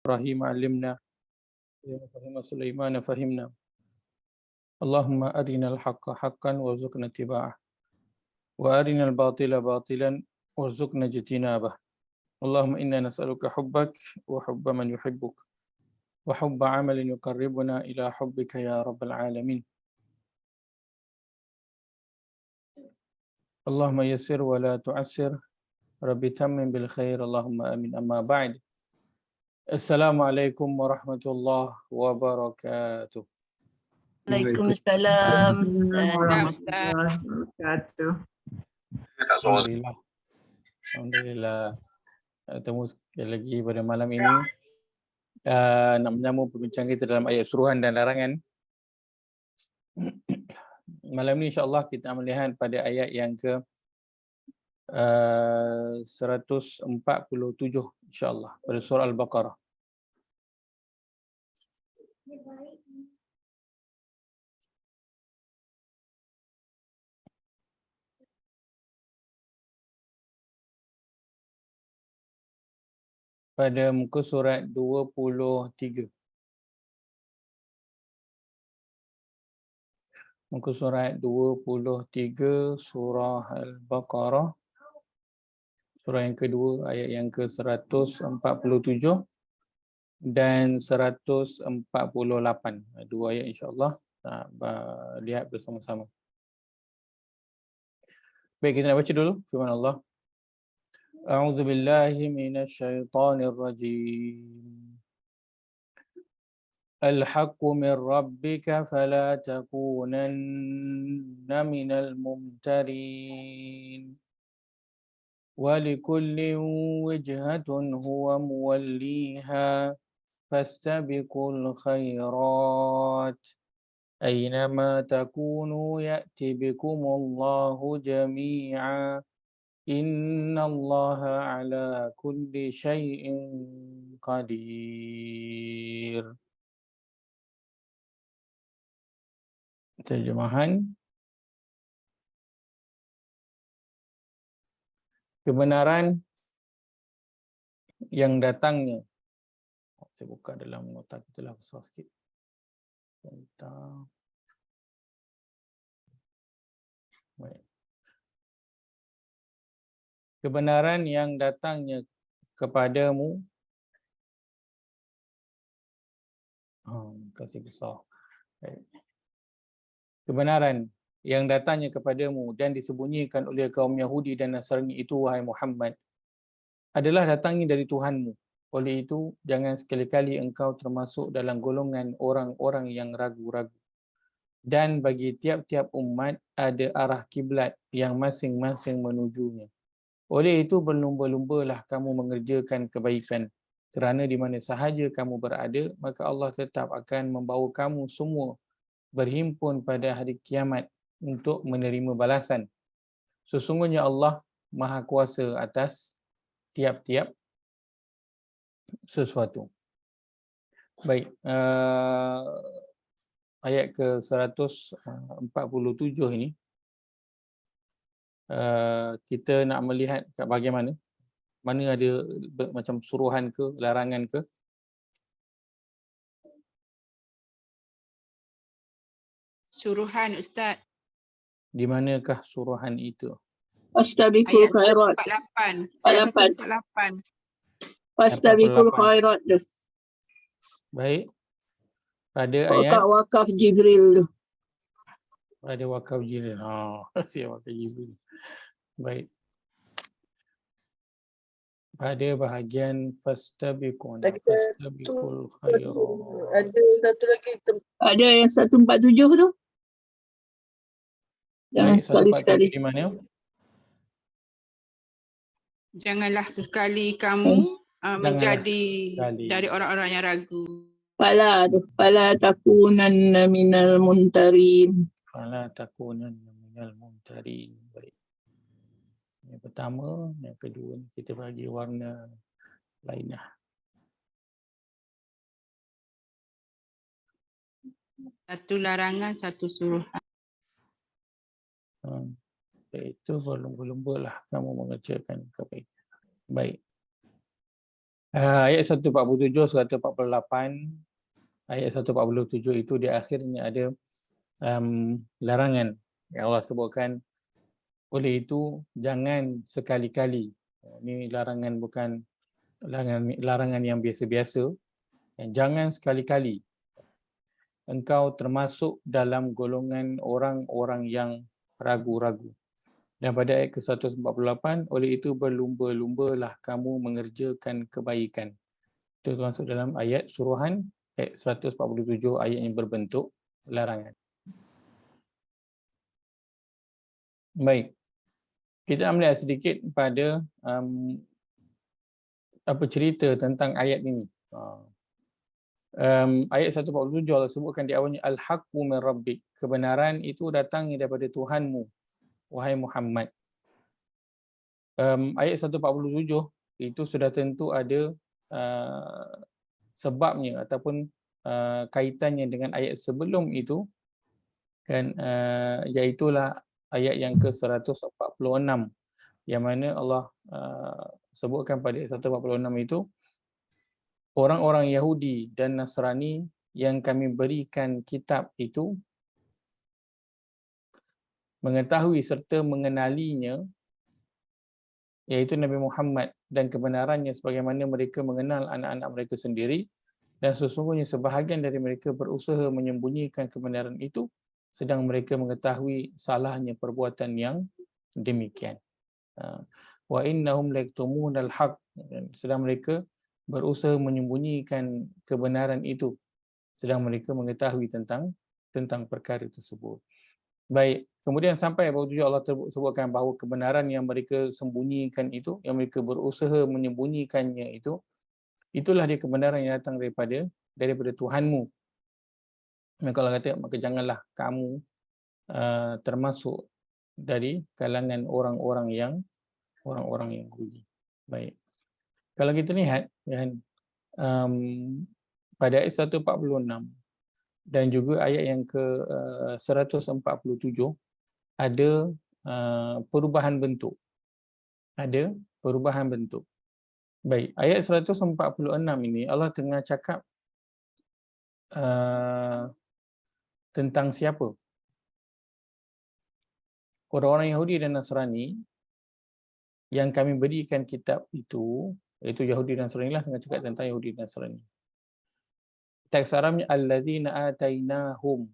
إبراهيم علمنا فهم سليمان فهمنا اللهم أرنا الحق حقا وارزقنا اتباعه وأرنا الباطل باطلا وارزقنا اجتنابه اللهم إنا نسألك حبك وحب من يحبك وحب عمل يقربنا إلى حبك يا رب العالمين اللهم يسر ولا تعسر ربي تمم بالخير اللهم آمين أما بعد Assalamualaikum warahmatullahi wabarakatuh. Waalaikumsalam. Warahmatullahi wabarakatuh. Alhamdulillah. Alhamdulillah. Bertemu sekali lagi pada malam ini. Nak menyambung perbincangan kita dalam ayat suruhan dan larangan. Malam ini insya-Allah kita melihat pada ayat yang ke 147 insya-Allah pada surah Al-Baqarah. Pada muka surat 23. Muka surat 23 surah Al-Baqarah. Surah yang kedua ayat yang ke 147 dan 148. Dua ayat insya-Allah lihat bersama-sama. Baik, kita nak baca dulu firman Allah. A'udzu billahi minasyaitonir rajim. Al-haqqu min rabbika fala takunanna minal mumtarin. ولكل وجهة هو موليها فاستبقوا الخيرات أينما تكونوا يأتي بكم الله جميعا إن الله على كل شيء قدير. Terjemahan: kebenaran yang datangnya. Saya buka dalam nota kita lah besar sikit. Tentang baik. Kebenaran yang datangnya kepadamu. Kasih besar. Baik. Kebenaran yang datangnya kepadamu dan disembunyikan oleh kaum Yahudi dan Nasrani itu, wahai Muhammad, adalah datangnya dari Tuhanmu. Oleh itu, jangan sekali-kali engkau termasuk dalam golongan orang-orang yang ragu-ragu. Dan bagi tiap-tiap umat ada arah kiblat yang masing-masing menujunya. Oleh itu, berlumba-lumbalah kamu mengerjakan kebaikan. Kerana di mana sahaja kamu berada, maka Allah tetap akan membawa kamu semua berhimpun pada hari kiamat untuk menerima balasan. Sesungguhnya Allah Maha Kuasa atas tiap-tiap sesuatu. Baik, ayat ke 147 ini kita nak melihat kat bagaimana, mana ada macam suruhan ke, larangan ke. Suruhan Ustaz. Di manakah suruhan itu? Fastabiqul khairat. 48. Fastabiqul khairat tu. Baik. Pada ayat Wakaf Jibril tu. pada wakaf Jibril. Siap wakaf Jibril. Baik. Pada bahagian fastabiqul khairat. Ada satu lagi. Ada yang 147 tu. Jangan sekali-sekali. Di mana? Janganlah sesekali kamu menjadi sekali dari orang-orang yang ragu. Fala takunanna minal muntarin. Fala takunanna minal mumtarin. Baik. Yang pertama, yang kedua kita bagi warna lain lah. Satu larangan, satu suruhan. Iaitu berlumba-lumbalah kamu mengerjakan kebaikan. Baik. Ayat 147, 148, ayat 147 itu di akhirnya ada larangan yang Allah sebutkan. Oleh itu jangan sekali-kali, ini larangan bukan larangan yang biasa-biasa, jangan sekali-kali engkau termasuk dalam golongan orang-orang yang ragu-ragu. Dan pada ayat ke-148, oleh itu berlumba-lumbalah kamu mengerjakan kebaikan. Itu termasuk dalam ayat suruhan ayat 147, ayat yang berbentuk larangan. Baik, kita nak melihat sedikit pada apa cerita tentang ayat ini. Ayat 147 Allah sebutkan di awalnya al-haqqu min rabbik, kebenaran itu datangnya daripada Tuhanmu wahai Muhammad. Ayat 147 itu sudah tentu ada sebabnya ataupun kaitannya dengan ayat sebelum itu kan, iaitulah ayat yang ke-146 yang mana Allah sebutkan pada ayat 146 itu, orang-orang Yahudi dan Nasrani yang kami berikan kitab itu mengetahui serta mengenalinya, iaitu Nabi Muhammad, dan kebenarannya sebagaimana mereka mengenal anak-anak mereka sendiri, dan sesungguhnya sebahagian dari mereka berusaha menyembunyikan kebenaran itu sedang mereka mengetahui salahnya perbuatan yang demikian. Wa innahum laktumunal haq, sedang mereka berusaha menyembunyikan kebenaran itu sedang mereka mengetahui tentang perkara tersebut. Baik, kemudian sampai ayat 7 Allah sebutkan bahawa kebenaran yang mereka sembunyikan itu, yang mereka berusaha menyembunyikannya itu, itulah dia kebenaran yang datang daripada Tuhanmu. Maka Allah kata, maka janganlah kamu termasuk dari kalangan orang-orang yang rugi. Baik. Kalau kita lihat kan, pada ayat 146 dan juga ayat yang ke 147 ada perubahan bentuk. Ada perubahan bentuk. Baik, ayat 146 ini Allah tengah cakap tentang siapa? Orang-orang Yahudi dan Nasrani yang kami berikan kitab itu, iaitu Yahudi dan Nasrani lah, tengah cakap tentang Yahudi dan Nasrani. Teks Arabnya allazina atainahum.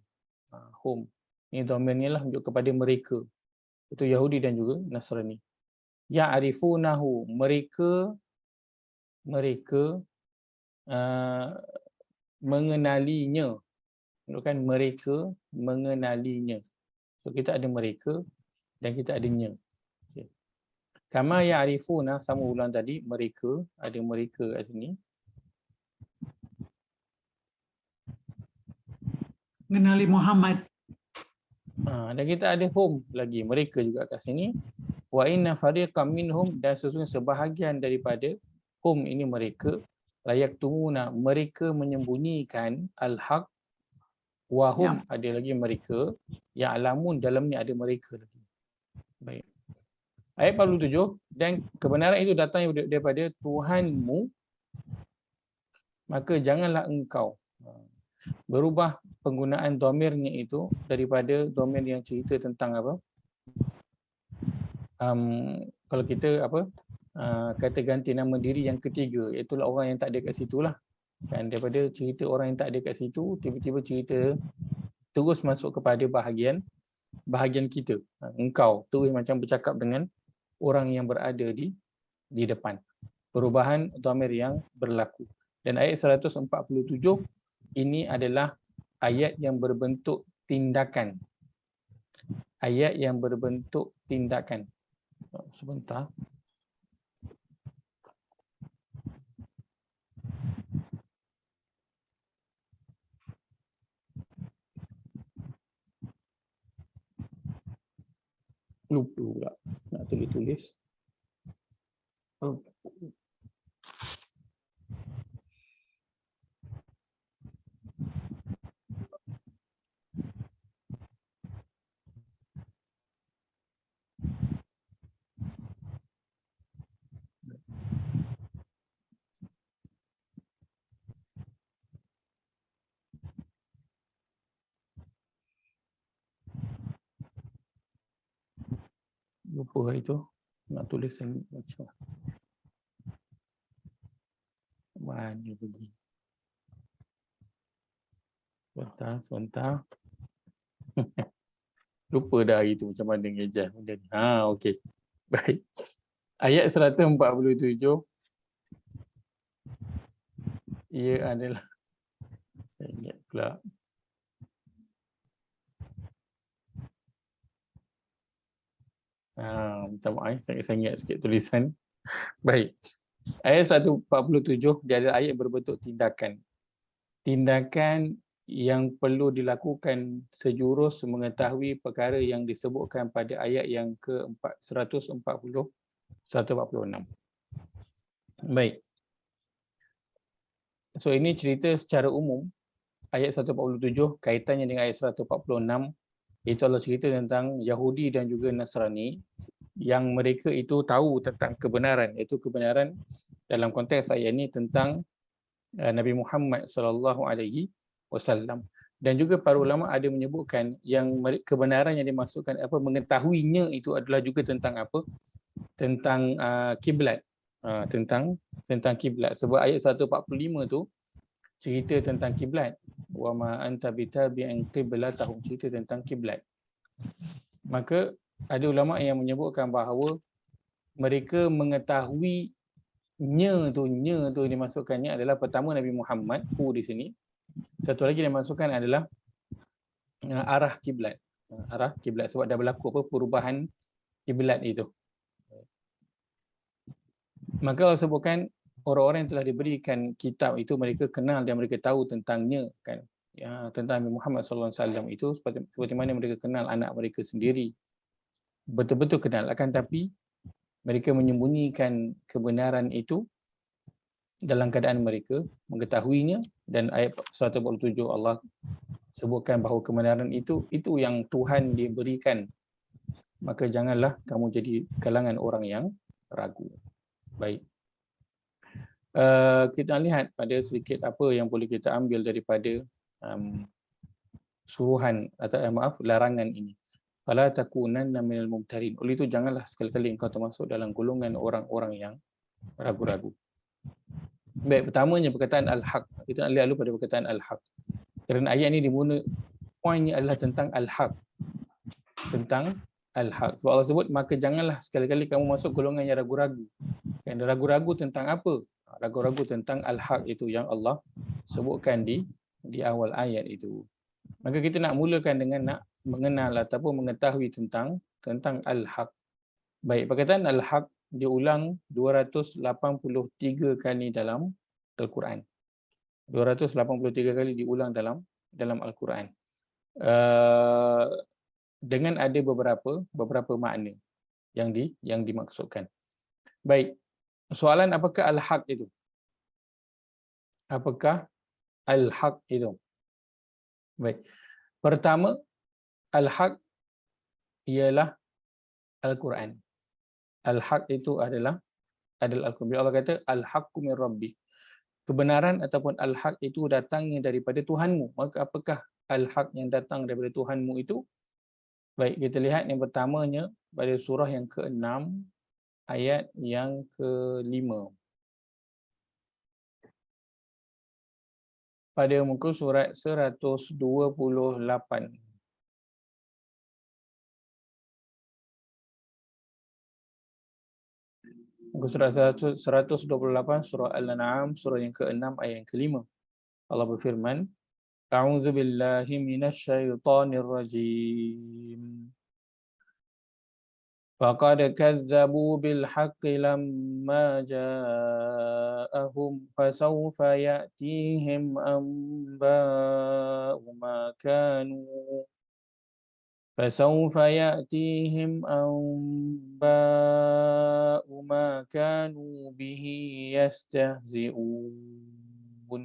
Hum. Ini domainnya lah menunjuk kepada mereka. Itu Yahudi dan juga Nasrani. Ya'rifunahu, mereka mengenalinya. Menunjukkan mereka mengenalinya. So kita ada mereka dan kita ada nya. Okay. Kama ya'rifuna, sama ulang tadi, mereka, ada mereka kat sini. Mengenali Muhammad. Dan kita ada hum lagi, mereka juga kat sini. Wa inna fariqam minhum, dan sesungguhnya sebahagian daripada hum ini mereka, layak tumuna, mereka menyembunyikan al-haq, wa hum, ada lagi mereka yang alamun, dalamnya ada mereka lagi. Baik. Ayat 47, dan kebenaran itu datang daripada Tuhanmu, maka janganlah engkau berubah penggunaan domirnya itu daripada domir yang cerita tentang apa? Kalau kita kata ganti nama diri yang ketiga, iaitu orang yang tak ada kat situ lah. Dan daripada cerita orang yang tak ada kat situ, tiba-tiba cerita terus masuk kepada bahagian kita. Engkau terus macam bercakap dengan orang yang berada di depan. Perubahan domir yang berlaku. Dan ayat 147 ini adalah ayat yang berbentuk tindakan. Ayat yang berbentuk tindakan. Sebentar. Lupa pula nak tulis. Oh. Lupa itu. Nak tulis macam mana pergi. Sebentar. Lupa dah hari tu macam mana ngejah benda ni. Okey. Baik. Ayat 147. Ia adalah, saya ingat pula. Minta maaf, saya ingat sikit tulisan. Baik. Ayat 147, dia ada ayat berbentuk tindakan. Tindakan yang perlu dilakukan sejurus mengetahui perkara yang disebutkan pada ayat yang ke-146. Baik. So ini cerita secara umum. Ayat 147 kaitannya dengan ayat 146. Itu adalah cerita tentang Yahudi dan juga Nasrani yang mereka itu tahu tentang kebenaran, iaitu kebenaran dalam konteks ayat ini tentang Nabi Muhammad SAW. Dan juga para ulama ada menyebutkan yang kebenaran yang dimaksudkan mengetahuinya itu adalah juga tentang tentang kiblat, tentang kiblat. Sebab ayat 145 tu cerita tentang kiblat. Wa ma anta bitabi'in qiblatahum, cerita tentang kiblat. Maka ada ulama yang menyebutkan bahawa mereka mengetahui nya tu dimasukkannya adalah pertama Nabi Muhammad di sini. Satu lagi yang dimasukkan adalah arah kiblat. Arah kiblat sebab dah berlaku perubahan kiblat itu. Maka Allah sebutkan orang-orang yang telah diberikan kitab itu mereka kenal dan mereka tahu tentangnya kan. Ya, tentang Nabi Muhammad SAW itu seperti mana mereka kenal anak mereka sendiri. Betul-betul kenal, akan tapi mereka menyembunyikan kebenaran itu dalam keadaan mereka mengetahuinya. Dan ayat 147 Allah sebutkan bahawa kebenaran itu yang Tuhan diberikan. Maka janganlah kamu jadi kalangan orang yang ragu. Baik. Kita lihat pada sedikit apa yang boleh kita ambil daripada suruhan atau larangan ini. Fala takunanna minal mumtarin. Oleh itu janganlah sekali-kali engkau termasuk dalam golongan orang-orang yang ragu-ragu. Baik, pertamanya perkataan al-haq. Kita nak lihat dulu pada perkataan al-haq. Kerana ayat ini dimula poinnya adalah tentang al-haq. Tentang al-haq. Sebab Allah sebut maka janganlah sekali-kali kamu masuk golongan yang ragu-ragu. Dan ragu-ragu tentang apa? Ragu-ragu tentang al-haq itu yang Allah sebutkan di awal ayat itu. Maka kita nak mulakan dengan nak mengenal ataupun mengetahui tentang al-haq. Baik, perkataan al-haq diulang 283 kali dalam Al-Quran. 283 kali diulang dalam Al-Quran. Dengan ada beberapa makna yang dimaksudkan. Baik. Soalan apakah al-haq itu? Apakah al-haq itu? Baik. Pertama, al-haq ialah Al-Quran. Al-haq itu adalah Al-Quran. Bila Allah kata al-haqqu min rabbik. Kebenaran ataupun al-haq itu datangnya daripada Tuhanmu. Maka apakah al-haq yang datang daripada Tuhanmu itu? Baik, kita lihat yang pertamanya pada surah yang ke-6 ayat yang ke-5. Pada muka surat 128. Muka surat 128 surah Al-An'am surah yang ke-6 ayat yang ke-5. Allah berfirman, A'udzu billahi minasyaitonir rajim. Faqad kadzdzabu bil haqqi lamma ja'ahum fasawfa ya'tihim anba'u ma kanu bihi yastahzi'un.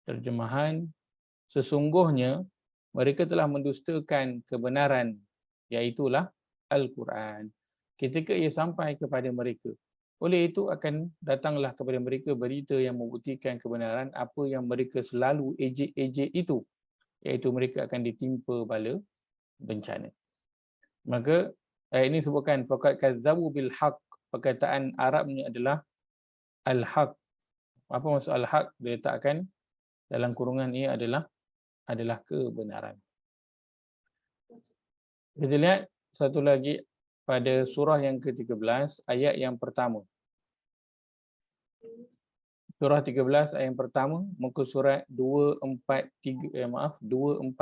Terjemahan, sesungguhnya mereka telah mendustakan kebenaran, iaitulah Al-Quran, ketika ia sampai kepada mereka. Oleh itu akan datanglah kepada mereka berita yang membuktikan kebenaran apa yang mereka selalu ejek-ejek itu, iaitu mereka akan ditimpa bala bencana. Maka Ayat ini sebutkan faqad kadzabu bil haqq. Perkataan Arabnya adalah al-haq. Apa maksud al-haq? Dia letakkan dalam kurungan ini adalah kebenaran. Kita lihat satu lagi pada surah yang ke-13 ayat yang pertama. Surah 13 ayat yang pertama, muka surat 249. 249.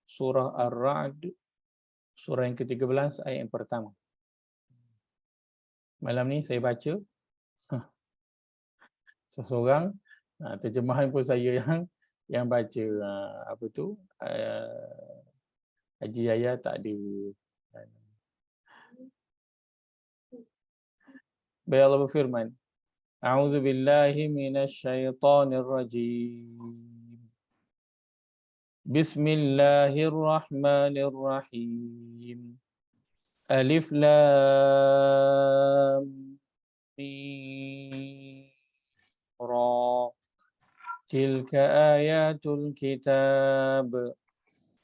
Surah Ar-Ra'd, surah yang ke-13 ayat yang pertama. Malam ni saya baca seseorang, terjemahan pun saya yang baca. Apa tu, Haji Yahya tak ada. Baik, Allah berfirman, A'udzu billahi minasyaitonir rajim. Bismillahirrahmanirrahim. Alif lam mim ra. Tilka ayatul kitab.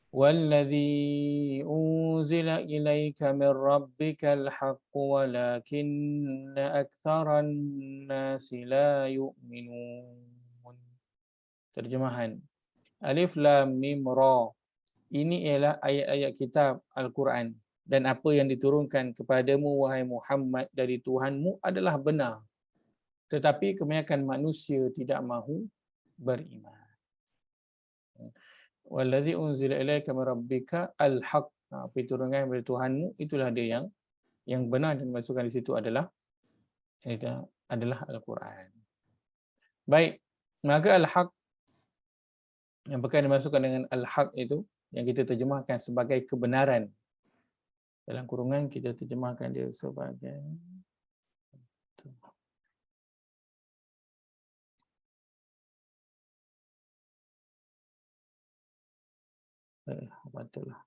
والذي أنزل إليك من ربك الحق ولكن أكثر الناس لا يؤمنون. Terjemahan. Alif Lam Mim Ra. Ini ialah ayat-ayat kitab Al-Quran, dan apa yang diturunkan kepadamu wahai Muhammad dari Tuhanmu adalah benar, tetapi kebanyakan manusia tidak mahu beriman. Wallazi unzila ilaika min rabbika al-haq. Apa diturunkan dari Tuhanmu itulah dia yang benar, dan dimasukkan di situ adalah Al-Quran. Baik, maka al-haq yang berkaitan dimasukkan dengan al-haq itu yang kita terjemahkan sebagai kebenaran. Dalam kurungan kita terjemahkan dia sebagai betul lah.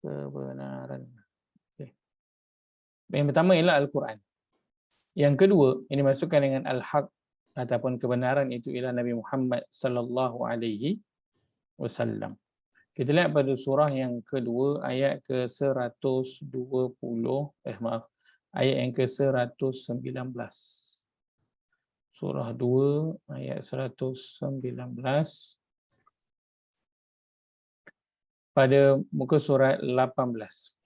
Kebenaran. Okay. Yang pertama ialah Al-Quran. Yang kedua yang dimasukkan dengan al-haq ataupun kebenaran itu ialah Nabi Muhammad sallallahu alaihi wasallam. Kita lihat pada surah yang kedua ayat ke-120, ayat yang ke-119. Surah 2 ayat 119 pada muka surat 18.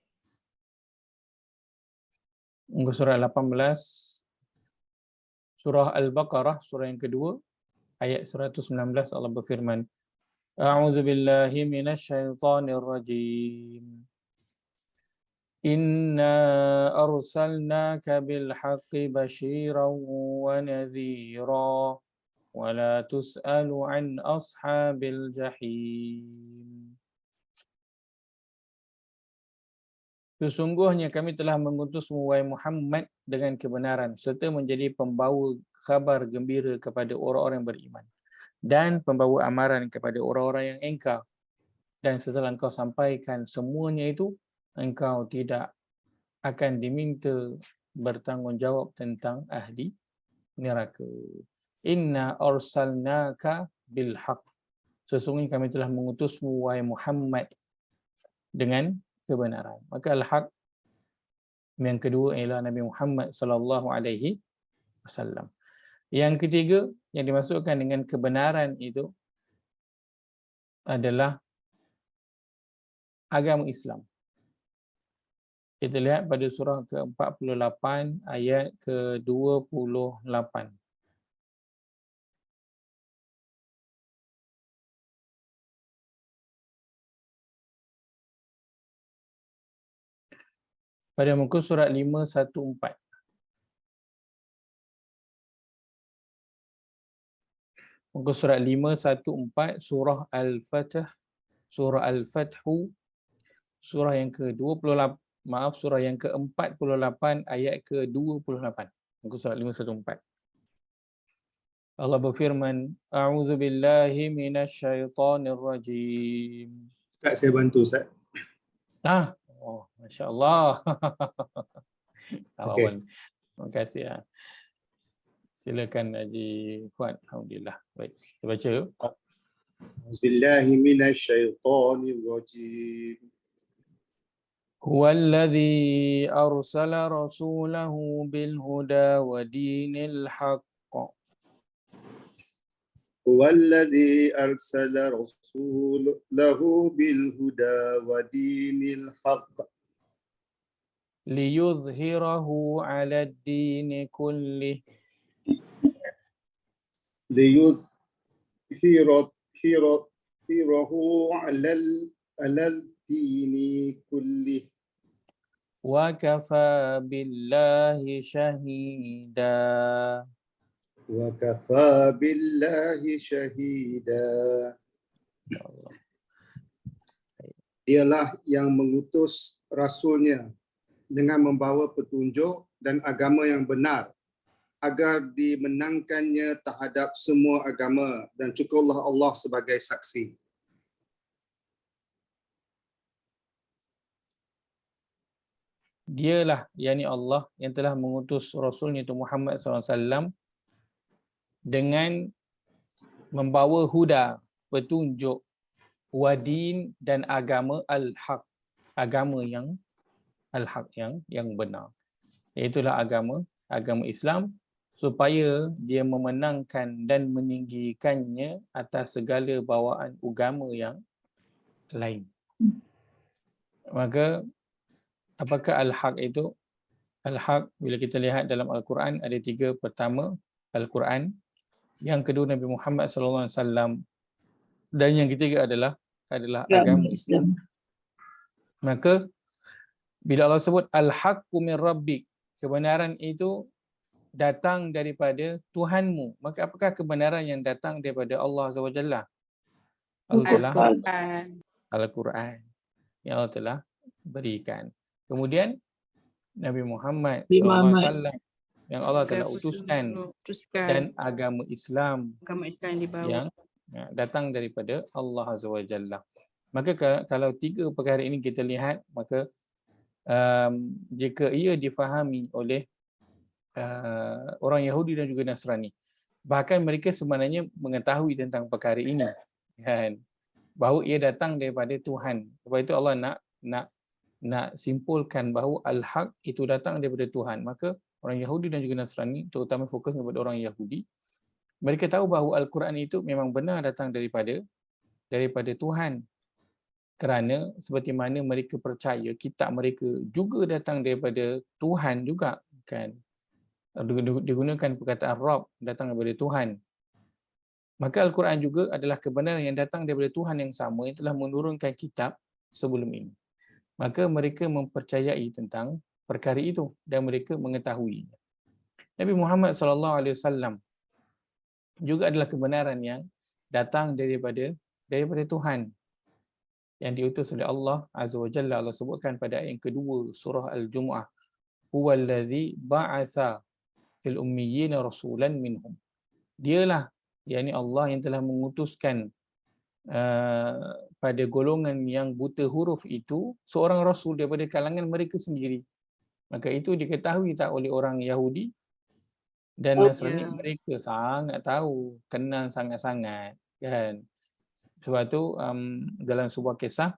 Muka surat 18 surah Al-Baqarah, surah yang kedua ayat 119, Allah berfirman, A'udzu billahi minasyaitonir rajim. Inna arsalnaka bil haqqi basyiran wa nadhira wa la tus'alu an ashabil jahim. Sesungguhnya kami telah mengutusmu wahai Muhammad dengan kebenaran serta menjadi pembawa khabar gembira kepada orang-orang yang beriman dan pembawa amaran kepada orang-orang yang engkar, dan setelah engkau sampaikan semuanya itu, engkau tidak akan diminta bertanggungjawab tentang ahli neraka. Inna arsalnaka bil haqq. Sesungguhnya kami telah mengutusmu wahai Muhammad dengan kebenaran. Maka al-haq yang kedua ialah Nabi Muhammad sallallahu alaihi wasallam. Yang ketiga yang dimasukkan dengan kebenaran itu adalah agama Islam. Kita lihat pada surah ke-48 ayat ke-28. Pada muka surat 514. Muka surat 514 surah Al-Fatih, surah Al-Fathu, surah yang ke-28, surah yang ke-48 ayat ke-28. Muka surat 514. Allah berfirman, A'udzu billahi minasyaitonir rajim. Ustaz, saya bantu Ustaz. Masya-Allah. Okay. Terima kasih. Silakan Haji Fuad. Alhamdulillah. Baik, kita baca dulu. Bismillahi minasyaitonir rajim. Huwallazi arsala rasulahu bil huda wa dinil haqq Huwallazi arsala rasulahu bil huda wa dinil haqq liyudhhirahu 'ala ad-din kullih liyuzhirahu 'alal dini kullih wa kafa billahi shahida. wa kafa billahi syahida. Dialah yang mengutus rasulnya dengan membawa petunjuk dan agama yang benar agar dimenangkannya terhadap semua agama, dan cukuplah Allah sebagai saksi. Dialah, yakni Allah, yang telah mengutus Rasulnya itu Muhammad SAW dengan membawa huda, petunjuk, wadin, dan agama al-haq, agama yang al-haq, yang benar. Iaitulah agama Islam, supaya dia memenangkan dan meninggikannya atas segala bawaan agama yang lain. Maka apakah al-haq itu? Al-haq, bila kita lihat dalam Al-Quran, ada tiga. Pertama, Al-Quran. Yang kedua, Nabi Muhammad SAW. Dan yang ketiga adalah agama Islam. Maka bila Allah sebut al-haqqu min rabbik, kebenaran itu datang daripada Tuhanmu, maka apakah kebenaran yang datang daripada Allah Azza wa Jalla? Al-Quran yang Allah telah berikan. Kemudian Nabi Muhammad SAW yang Allah telah utuskan, dan agama Islam yang datang daripada Allah Azza wa Jalla. Maka kalau tiga perkara ini kita lihat, maka jika ia difahami oleh orang Yahudi dan juga Nasrani, bahkan mereka sebenarnya mengetahui tentang perkara ini, kan, bahawa ia datang daripada Tuhan. Sebab itu Allah nak simpulkan bahawa al-haq itu datang daripada Tuhan. Maka orang Yahudi dan juga Nasrani, terutama fokus kepada orang Yahudi, mereka tahu bahawa Al-Quran itu memang benar datang daripada Tuhan. Kerana seperti mana mereka percaya kitab mereka juga datang daripada Tuhan juga, kan. Digunakan perkataan Rabb, datang daripada Tuhan. Maka Al-Quran juga adalah kebenaran yang datang daripada Tuhan yang sama yang telah menurunkan kitab sebelum ini. Maka mereka mempercayai tentang perkara itu dan mereka mengetahui. Nabi Muhammad SAW juga adalah kebenaran yang datang daripada Tuhan, yang diutus oleh Allah Azza wa Jalla. Allah sebutkan pada ayat yang kedua surah Al-Jumu'ah, huwallazi ba'atha fil ummiyina rasulan minhum. Dialah, yakni Allah, yang telah mengutuskan pada golongan yang buta huruf itu seorang rasul daripada kalangan mereka sendiri. Maka itu diketahui tak oleh orang Yahudi dan Nasrani. Mereka sangat tahu, kenal sangat-sangat, kan. Sebab tu dalam sebuah kisah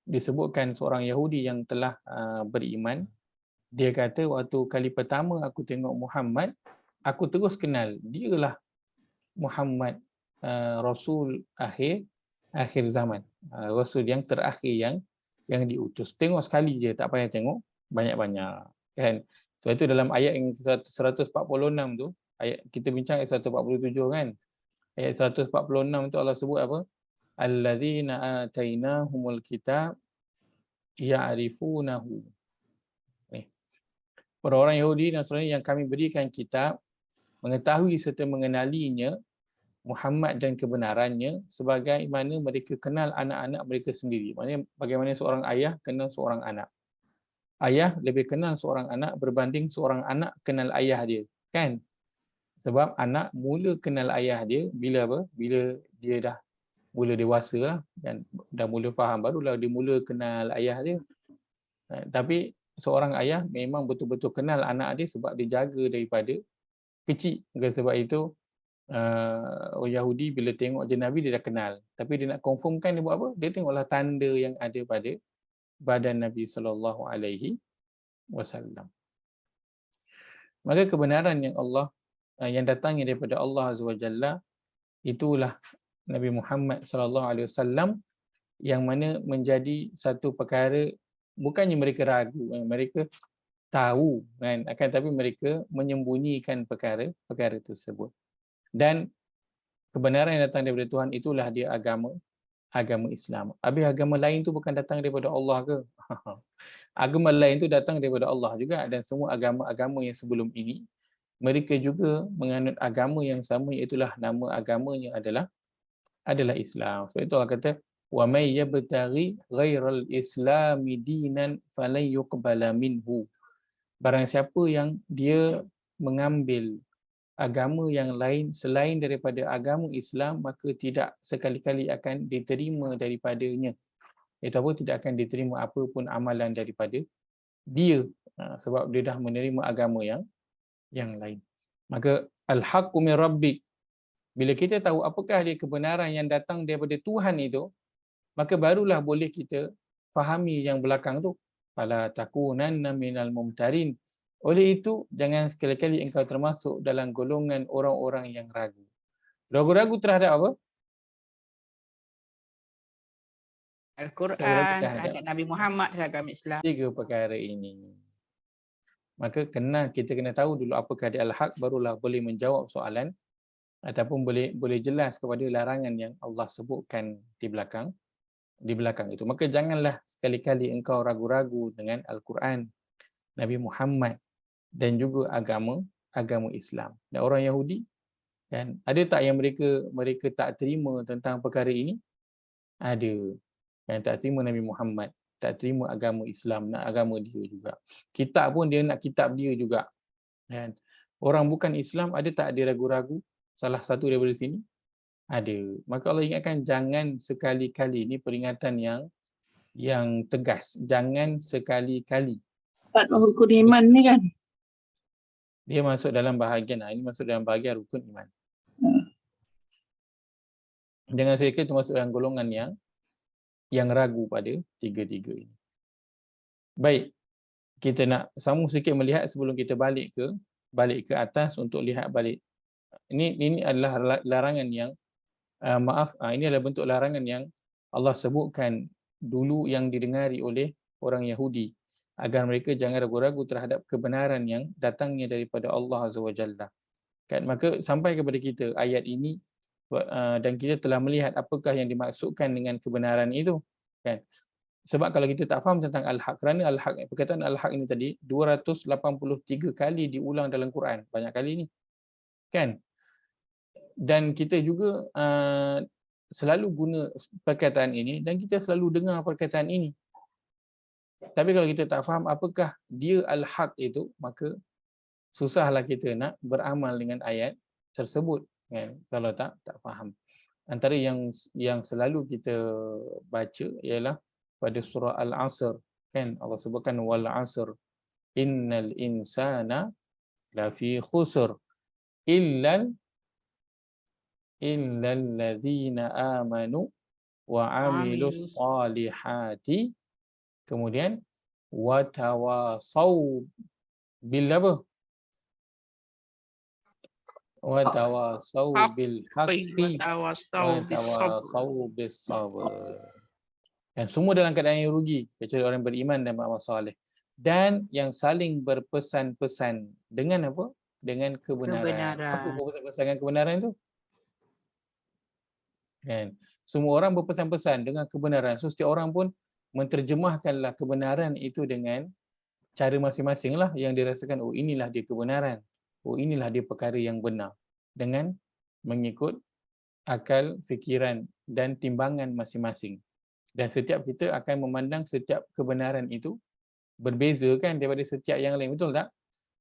disebutkan seorang Yahudi yang telah beriman, dia kata, waktu kali pertama aku tengok Muhammad, aku terus kenal dialah Muhammad, Rasul akhir zaman, Rasul yang terakhir yang diutus. Tengok sekali je, tak payah tengok banyak-banyak, kan. Sebab itu dalam ayat yang 146 tu, ayat kita bincang ayat 147 kan. Ayat 146 tu Allah sebut apa? Allazina atainahumul kitab ya'rifunahu. Orang-orang Yahudi dan Nasrani yang kami berikan kitab mengetahui serta mengenalinya, Muhammad dan kebenarannya, sebagaimana mereka kenal anak-anak mereka sendiri. Maksudnya bagaimana seorang ayah kenal seorang anak. Ayah lebih kenal seorang anak berbanding seorang anak kenal ayah dia, kan? Sebab anak mula kenal ayah dia bila apa? Bila dia dah mula dewasa lah, dan dah mula faham, barulah dia mula kenal ayah dia. Tapi seorang ayah memang betul-betul kenal anak dia sebab dia jaga daripada kecil. Maka sebab itu orang Yahudi bila tengok je Nabi dia dah kenal. Tapi dia nak confirmkan dia buat apa? Dia tengoklah tanda yang ada pada badan Nabi sallallahu alaihi wasallam. Maka kebenaran yang Allah yang datangnya daripada Allah Azza wa Jalla itulah Nabi Muhammad sallallahu alaihi wasallam, yang mana menjadi satu perkara bukannya mereka ragu, mereka tahu kan, akan tapi mereka menyembunyikan perkara tersebut. Dan kebenaran yang datang daripada Tuhan itulah dia agama Islam. Habis agama lain tu bukan datang daripada Allah ke? Agama lain tu datang daripada Allah juga, dan semua agama-agama yang sebelum ini mereka juga menganut agama yang sama, iaitulah nama agamanya adalah Islam. So itu Allah kata wa may yabtaghi ghairal islami dinan falan yuqbala minhu. Barang siapa yang dia mengambil agama yang lain selain daripada agama Islam, maka tidak sekali-kali akan diterima daripadanya. Itu apa? Tidak akan diterima apa pun amalan daripada dia, sebab dia dah menerima agama yang lain. Maka al-haqqu min rabbik, bila kita tahu apakah dia kebenaran yang datang daripada Tuhan itu, maka barulah boleh kita fahami yang belakang tu. Fala takunanna minal mumtarin. Oleh itu, jangan sekali-kali engkau termasuk dalam golongan orang-orang yang ragu. Ragu-ragu terhadap apa? Al-Quran, terhadap Nabi Muhammad, terhadap agama Islam. 3 perkara ini. Maka kita kena tahu dulu apakah dia al-haq, barulah boleh menjawab soalan ataupun boleh jelas kepada larangan yang Allah sebutkan di belakang itu. Maka janganlah sekali-kali engkau ragu-ragu dengan Al-Quran, Nabi Muhammad dan juga agama Islam. Dan orang Yahudi, kan, ada tak yang mereka tak terima tentang perkara ini? Ada. Yang tak terima Nabi Muhammad, tak terima agama Islam, nak agama dia juga. Kitab pun dia nak kitab dia juga. Kan? Orang bukan Islam ada tak dia ragu-ragu salah satu daripada sini? Ada. Maka Allah ingatkan, jangan sekali-kali, ini peringatan yang tegas. Jangan sekali-kali. Empat rukun iman ni kan. Dia masuk dalam bahagian, ini masuk dalam bahagian rukun iman. Jangan sekali-kali termasuk dalam golongan yang ragu pada tiga-tiga ini. Baik, kita nak sambung sedikit melihat sebelum kita balik ke atas untuk lihat balik. Ini adalah larangan yang ini adalah bentuk larangan yang Allah sebutkan dulu yang didengari oleh orang Yahudi, agar mereka jangan ragu-ragu terhadap kebenaran yang datangnya daripada Allah Azza wa Jalla. Kan, maka sampai kepada kita ayat ini, dan kita telah melihat apakah yang dimaksudkan dengan kebenaran itu. Kan? Sebab kalau kita tak faham tentang al-haq, kerana al-haq, perkataan al-haq ini tadi 283 kali diulang dalam Quran, banyak kali ni. Kan? Dan kita juga selalu guna perkataan ini dan kita selalu dengar perkataan ini. Tapi kalau kita tak faham apakah dia al-haq itu, maka susahlah kita nak beramal dengan ayat tersebut, kan? Kalau tak faham. Antara yang selalu kita baca ialah pada surah Al-Asr, kan? Allah sebutkan wal asr innal insana lafi khusr illal ladzina amanu wa amilus salihati, kemudian watawasau bil apa? Watawasau bil haqqi watawasau bis sabr. Dan semua dalam keadaan yang rugi kecuali orang beriman dan beramal soleh, dan yang saling berpesan-pesan dengan apa? Dengan kebenaran. Apa berpesan-pesan dengan kebenaran itu? Kan? Semua orang berpesan-pesan dengan kebenaran. So setiap orang pun menterjemahkanlah kebenaran itu dengan cara masing-masing lah yang dirasakan, oh inilah dia kebenaran, oh inilah dia perkara yang benar, dengan mengikut akal, fikiran dan timbangan masing-masing. Dan setiap kita akan memandang setiap kebenaran itu berbeza kan daripada setiap yang lain, betul tak?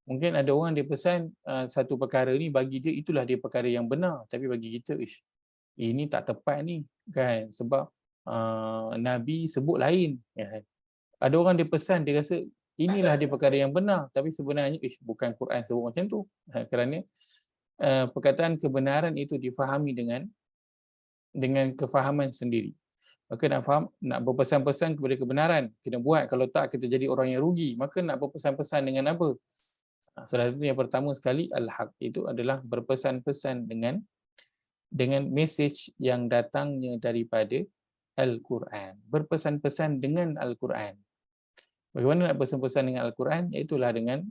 Mungkin ada orang dia pesan satu perkara ni, bagi dia itulah dia perkara yang benar, tapi bagi kita ini tak tepat ni, kan? Sebab Nabi sebut lain, ya kan? Ada orang dia pesan, dia rasa inilah dia perkara yang benar, tapi sebenarnya bukan Quran sebut macam tu. Kerana perkataan kebenaran itu difahami dengan kefahaman sendiri. Maka nak faham, nak berpesan-pesan kepada kebenaran, kena buat. Kalau tak, kita jadi orang yang rugi. Maka nak berpesan-pesan dengan apa? Salah satu yang pertama sekali, al-haq. Itu adalah berpesan-pesan dengan mesej yang datangnya daripada Al-Quran. Berpesan-pesan dengan Al-Quran. Bagaimana nak berpesan-pesan dengan Al-Quran? Iaitulah dengan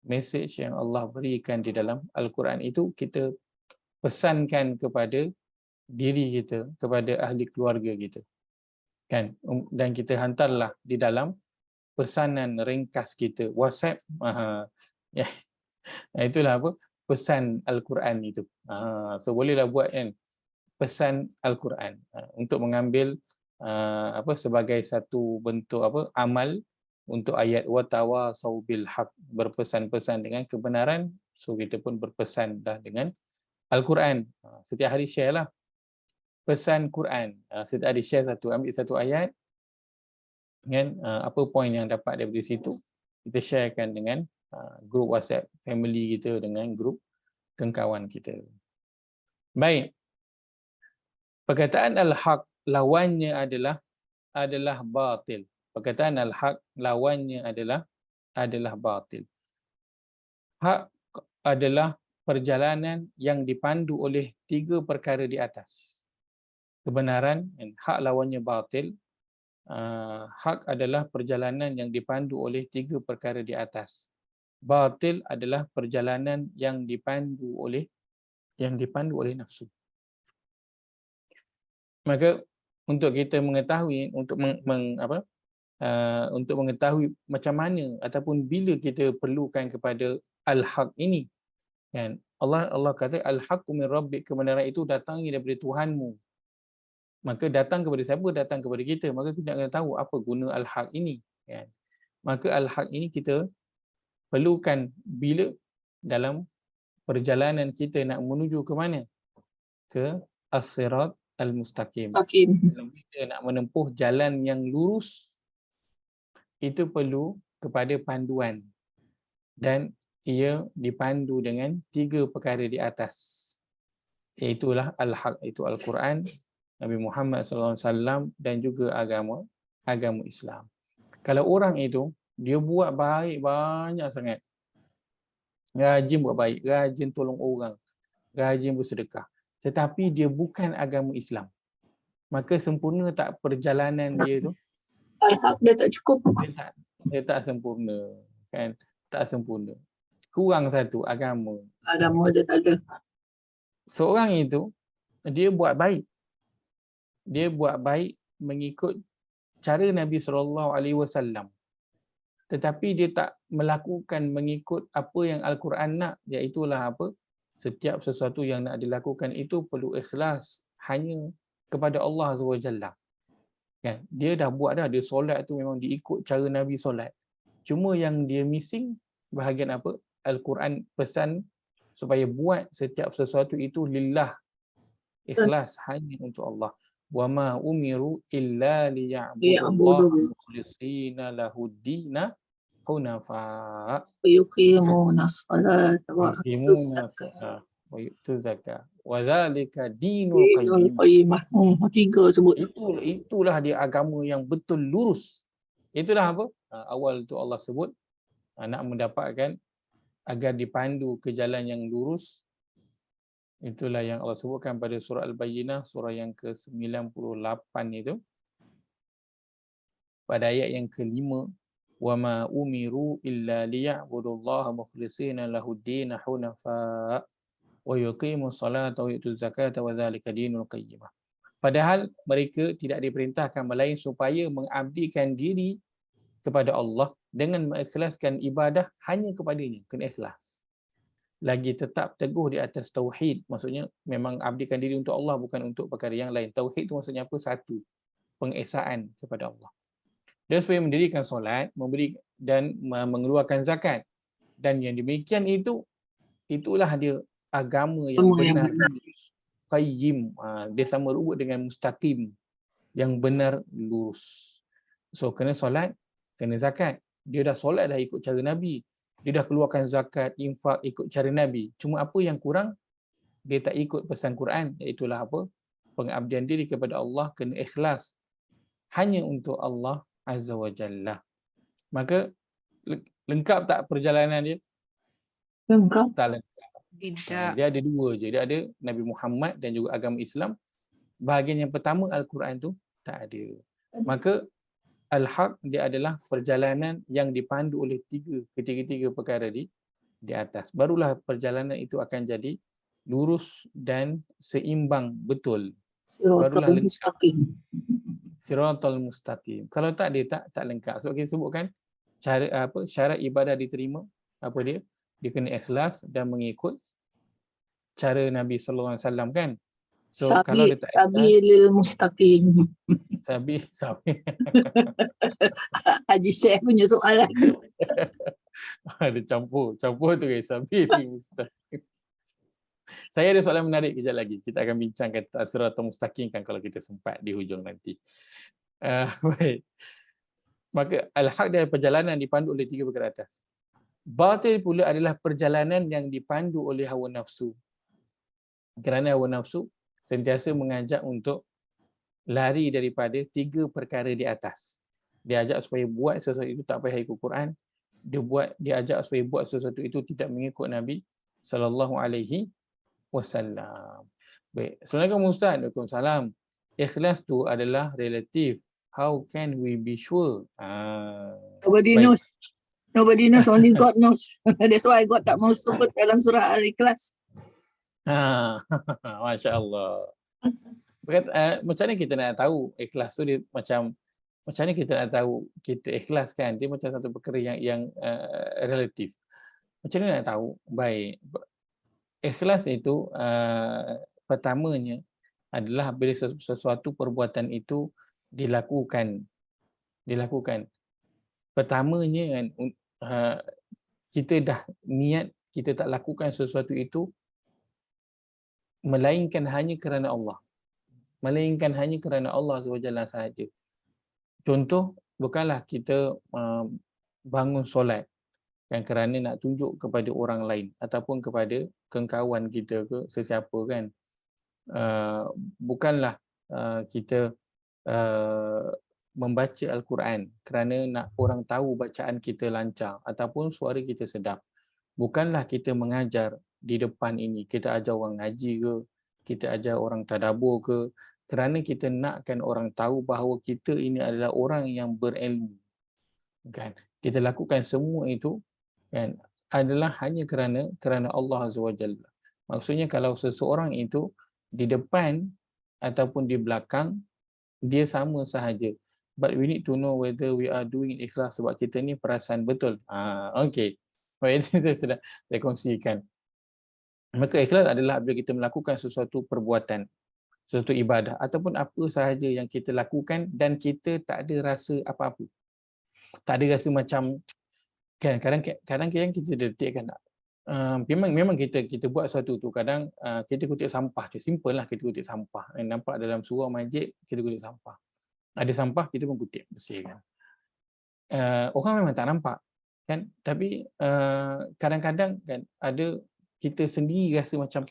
mesej yang Allah berikan di dalam Al-Quran. Itu kita pesankan kepada diri kita, kepada ahli keluarga kita, kan? Dan kita hantarlah di dalam pesanan ringkas kita, WhatsApp. Ya, itulah apa pesan Al-Quran itu. So bolehlah buat kan pesan Al-Quran untuk mengambil sebagai satu bentuk amal untuk ayat watawasau bil haq, berpesan-pesan dengan kebenaran. So kita pun berpesan dah dengan Al-Quran. Setiap hari share lah pesan Quran. Setiap hari share ambil satu ayat dengan apa poin yang dapat daripada situ, kita sharekan dengan grup WhatsApp family kita, dengan grup kawan kita. Baik. Perkataan al-haq lawannya adalah batil. Perkataan al-haq lawannya adalah batil. Hak adalah perjalanan yang dipandu oleh 3 perkara di atas. Kebenaran, hak lawannya batil. Hak adalah perjalanan yang dipandu oleh 3 perkara di atas. Batil adalah perjalanan yang dipandu oleh nafsu. Maka untuk kita mengetahui, untuk mengetahui macam mana ataupun bila kita perlukan kepada al-haq ini, kan? Allah kata al-haqqu min rabbik, kebenaran itu datangnya daripada Tuhanmu. Maka datang kepada siapa? Datang kepada kita. Maka kita nak kena tahu apa guna al-haq ini, kan? Maka al-haq ini kita perlukan bila dalam perjalanan kita nak menuju ke mana? Ke as-sirat al-mustaqim. Kalau kita nak menempuh jalan yang lurus, itu perlu kepada panduan. Dan ia dipandu dengan 3 perkara di atas. Iaitulah al-haq, itu Al-Quran, Nabi Muhammad SAW dan juga agama Islam. Kalau orang itu dia buat baik banyak sangat, rajin buat baik, rajin tolong orang, rajin bersedekah, tetapi dia bukan agama Islam, maka sempurna tak perjalanan dia tu? Al-haq dia tak cukup. Dia tak sempurna, kan? Tak sempurna. Kurang satu agama. Agama dia tak ada. Seorang itu dia buat baik. Dia buat baik mengikut cara Nabi SAW. Tetapi dia tak melakukan mengikut apa yang Al-Quran nak, iaitulah apa? Setiap sesuatu yang nak dilakukan itu perlu ikhlas hanya kepada Allah SWT. Kan? Dia dah buat dah, dia solat tu memang diikut cara Nabi solat. Cuma yang dia missing bahagian apa? Al-Quran pesan supaya buat setiap sesuatu itu lillah, ikhlas hanya untuk Allah. Wa ma umiru illa liya'budullaha mukhlishina lahuddina hunafa Yuqimuna as-salata wa yu'tu zakah wa dzalika dinul qayyimah. 3 sebut. Itulah dia agama yang betul lurus. Itulah apa? Awal tu Allah sebut nak mendapatkan agar dipandu ke jalan yang lurus. Itulah yang Allah sebutkan pada surah Al-Bayyinah, surah yang ke-98 itu. Pada ayat yang ke-5, wa ma umiru illa liya'budullaha mukhlishina lahuddin hunafa wa yuqimus salata wa yutuz zakata wa dzalika dinul qayyimah. Padahal mereka tidak diperintahkan melain supaya mengabdikan diri kepada Allah dengan mengikhlaskan ibadah hanya kepadanya, kena ikhlas. Lagi tetap teguh di atas tauhid, maksudnya memang abdikan diri untuk Allah, bukan untuk perkara yang lain. Tauhid itu maksudnya apa? Satu, pengesaan kepada Allah. Dan supaya mendirikan solat, memberi dan mengeluarkan zakat. Dan yang demikian itulah dia agama yang benar. Qayyim, dia sama rupa dengan mustaqim, yang benar lurus. So kena solat, kena zakat. Dia dah solat dah ikut cara Nabi. Dia dah keluarkan zakat, infak, ikut cara Nabi. Cuma apa yang kurang? Dia tak ikut pesan Quran. Iaitulah apa? Pengabdian diri kepada Allah kena ikhlas. Hanya untuk Allah Azza wa Jalla. Maka lengkap tak perjalanan dia? Lengkap. Tak lengkap. Tidak. Dia ada dua je. Dia ada Nabi Muhammad dan juga agama Islam. Bahagian yang pertama Al-Quran tu tak ada. Maka Al-Haq dia adalah perjalanan yang dipandu oleh ketiga-tiga perkara di atas. Barulah perjalanan itu akan jadi lurus dan seimbang betul. Barulah Siratal lengkap. mustaqim. Siratal mustaqim. Kalau tak dia tak lengkap. So kita sebutkan cara syarat ibadah diterima apa dia? Dia kena ikhlas dan mengikut cara Nabi sallallahu alaihi wasallam kan. So kalau dia tak ikhlas, Sabilil mustaqim. sabi Haji Syekh punya soalan. ada campur tu guys, sabi mustaqim. Saya ada soalan menarik kejap lagi. Kita akan bincangkan tentang siratal mustaqim kan kalau kita sempat di hujung nanti. Baik. Maka al-haq dia perjalanan dipandu oleh tiga perkara atas. Batil pula adalah perjalanan yang dipandu oleh hawa nafsu. Kerana hawa nafsu sentiasa mengajak untuk lari daripada tiga perkara di atas. Dia ajak supaya buat sesuatu itu tak payah ikut Quran. Dia ajak supaya buat sesuatu itu tidak mengikut Nabi sallallahu alaihi wasallam. Baik, Assalamualaikum Ustaz. Waalaikumsalam. Ikhlas tu adalah relatif. How can we be sure? Nobody Baik. knows. Nobody knows, only God knows. That's why God tak mau sebut dalam surah Al-Ikhlas. Masya Allah. Macam mana kita nak tahu ikhlas tu dia macam mana kita nak tahu kita ikhlas kan? Dia macam satu perkara yang relatif. Macam mana nak tahu? Baik. Ikhlas itu pertamanya adalah bila sesuatu perbuatan itu dilakukan. Pertamanya kan kita dah niat kita tak lakukan sesuatu itu melainkan hanya kerana Allah. Melainkan hanya kerana Allah SWT sahaja. Contoh, bukanlah kita bangun solat kan kerana nak tunjuk kepada orang lain ataupun kepada kawan kita ke sesiapa kan. Bukanlah kita membaca Al-Quran kerana nak orang tahu bacaan kita lancar ataupun suara kita sedap. Bukanlah kita mengajar di depan ini, kita ajar orang ngaji ke, kita ajar orang tadabbur ke, kerana kita nakkan orang tahu bahawa kita ini adalah orang yang berilmu. Kan? Kita lakukan semua itu kan adalah hanya kerana Allah Azza wa Jalla. Maksudnya kalau seseorang itu di depan ataupun di belakang dia sama sahaja. But we need to know whether we are doing ikhlas sebab kita ni perasan betul. Okey. Baik, itu sudah saya kongsikan. Maka ikhlas adalah bila kita melakukan sesuatu perbuatan, sesuatu ibadah ataupun apa sahaja yang kita lakukan dan kita tak ada rasa apa-apa. Tak ada rasa macam kan kadang-kadang kita detik kan memang kita buat sesuatu tu kadang kita kutip sampah je, simple lah kita kutip sampah. Nampak dalam surau masjid kita kutip sampah. Ada sampah kita pun kutip bersihkan. Orang memang tak nampak kan, tapi kadang-kadang kan ada kita sendiri rasa macam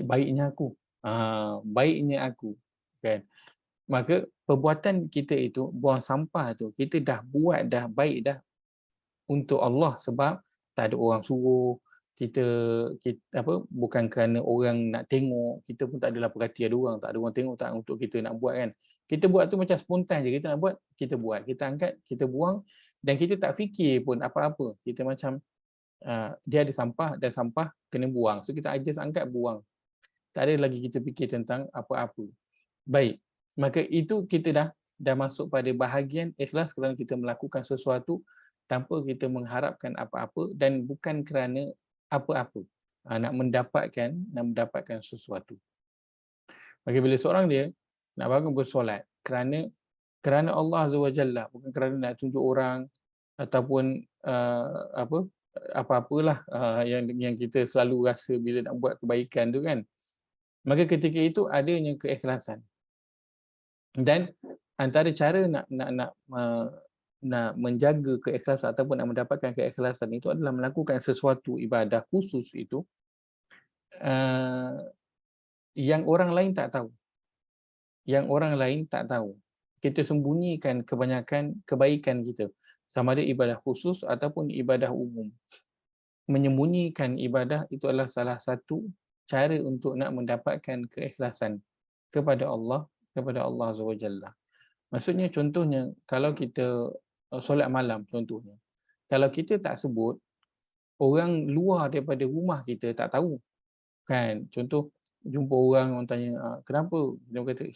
baiknya aku kan. Maka perbuatan kita itu buang sampah tu kita dah buat dah baik dah untuk Allah sebab tak ada orang suruh kita bukan kerana orang nak tengok, kita pun tak adalah perhati ada orang tengok tak untuk kita nak buat kan. Kita buat tu macam spontan je, kita nak buat, kita buat, kita angkat, kita buang dan kita tak fikir pun apa-apa. Kita macam dia ada sampah dan sampah kena buang. So kita just angkat buang. Tak ada lagi kita fikir tentang apa-apa. Baik. Maka itu kita dah masuk pada bahagian ikhlas kerana kita melakukan sesuatu tanpa kita mengharapkan apa-apa dan bukan kerana apa-apa. Nak mendapatkan sesuatu. Maka bila seorang dia nak bangun bersolat kerana Allah Azza wa Jalla, bukan kerana nak tunjuk orang ataupun apa-apalah yang kita selalu rasa bila nak buat kebaikan tu kan. Maka ketika itu adanya keikhlasan. Dan antara cara nak nak menjaga keikhlasan ataupun nak mendapatkan keikhlasan itu adalah melakukan sesuatu ibadah khusus itu yang orang lain tak tahu. Yang orang lain tak tahu. Kita sembunyikan kebanyakan kebaikan kita. Sama ada ibadah khusus ataupun ibadah umum. Menyembunyikan ibadah itu adalah salah satu cara untuk nak mendapatkan keikhlasan kepada Allah Azza wa Jalla. Maksudnya contohnya kalau kita solat malam contohnya. Kalau kita tak sebut, orang luar daripada rumah kita tak tahu. Kan? Contoh jumpa orang tanya kenapa? Dia kata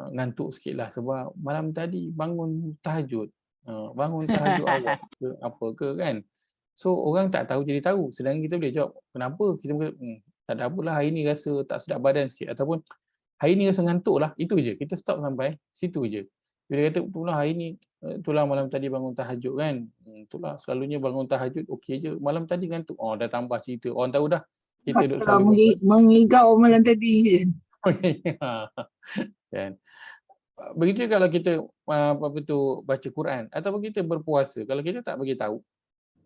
ngantuk sikit lah sebab malam tadi bangun tahajud. Bangun tahajud awal ke apa ke kan. So orang tak tahu jadi tahu. Sedangkan kita boleh jawab kenapa? Kita kata tak ada apalah, hari ni rasa tak sedap badan sikit ataupun hari ni rasa ngantuk lah. Itu je. Kita stop sampai situ je. Bila kata itulah hari ni, itulah malam tadi bangun tahajud kan. Itulah selalunya bangun tahajud okey je. Malam tadi ngantuk. Oh dah tambah cerita. Orang tahu dah. Kita duduk selalu mengigau malam tadi je. Kan. Begitu kalau kita baca Quran ataupun kita berpuasa, kalau kita tak bagi tahu,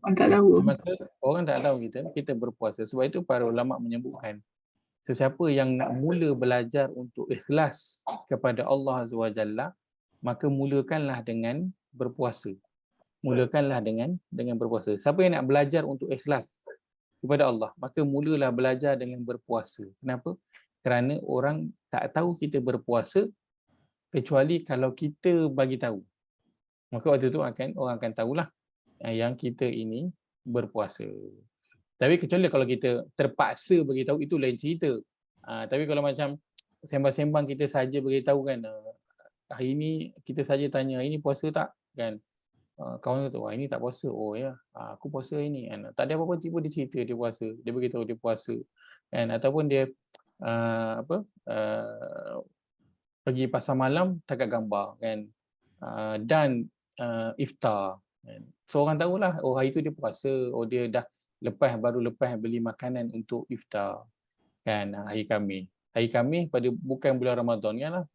Orang tak tahu. maka orang tak tahu kita berpuasa. Sebab itu para ulama menyebutkan sesiapa yang nak mula belajar untuk ikhlas kepada Allah Azza wa Jalla, maka mulakanlah dengan berpuasa. Mulakanlah dengan berpuasa. Siapa yang nak belajar untuk ikhlas kepada Allah, maka mulalah belajar dengan berpuasa. Kenapa? Kerana orang tak tahu kita berpuasa kecuali kalau kita bagi tahu. Maka waktu itu orang akan tahulah yang kita ini berpuasa. Tapi kecuali kalau kita terpaksa bagi tahu, itu lain cerita. Tapi kalau macam sembang-sembang kita saja bagi tahu kan, hari ini kita saja tanya, hari ini puasa tak? Kan? Kawan kata, wah ini tak puasa. Oh ya, aku puasa hari ni. Kan? Tak ada apa-apa, tiba dia cerita dia puasa. Dia beritahu dia puasa. Kan? Ataupun dia pergi pasar malam takat gambar kan, dan iftar kan. So orang tahulah, oh hari tu dia puasa, oh dia dah baru lepas beli makanan untuk iftar kan. Hari Khamis pada bukan bulan Ramadan kan lah,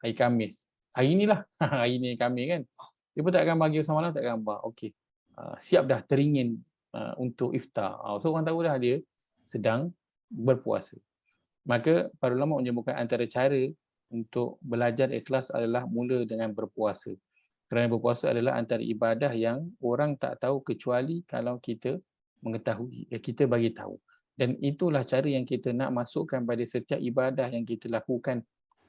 hari Khamis hari inilah hari ni Khamis kan, dia pun tak gambar, bagi pasar malam tak gambar. Okey, siap dah teringin untuk iftar. So orang tahu dah dia sedang berpuasa. Maka para ulama menyebutkan antara cara untuk belajar ikhlas adalah mula dengan berpuasa. Kerana berpuasa adalah antara ibadah yang orang tak tahu kecuali kalau kita mengetahui, kita bagi tahu. Dan itulah cara yang kita nak masukkan pada setiap ibadah yang kita lakukan.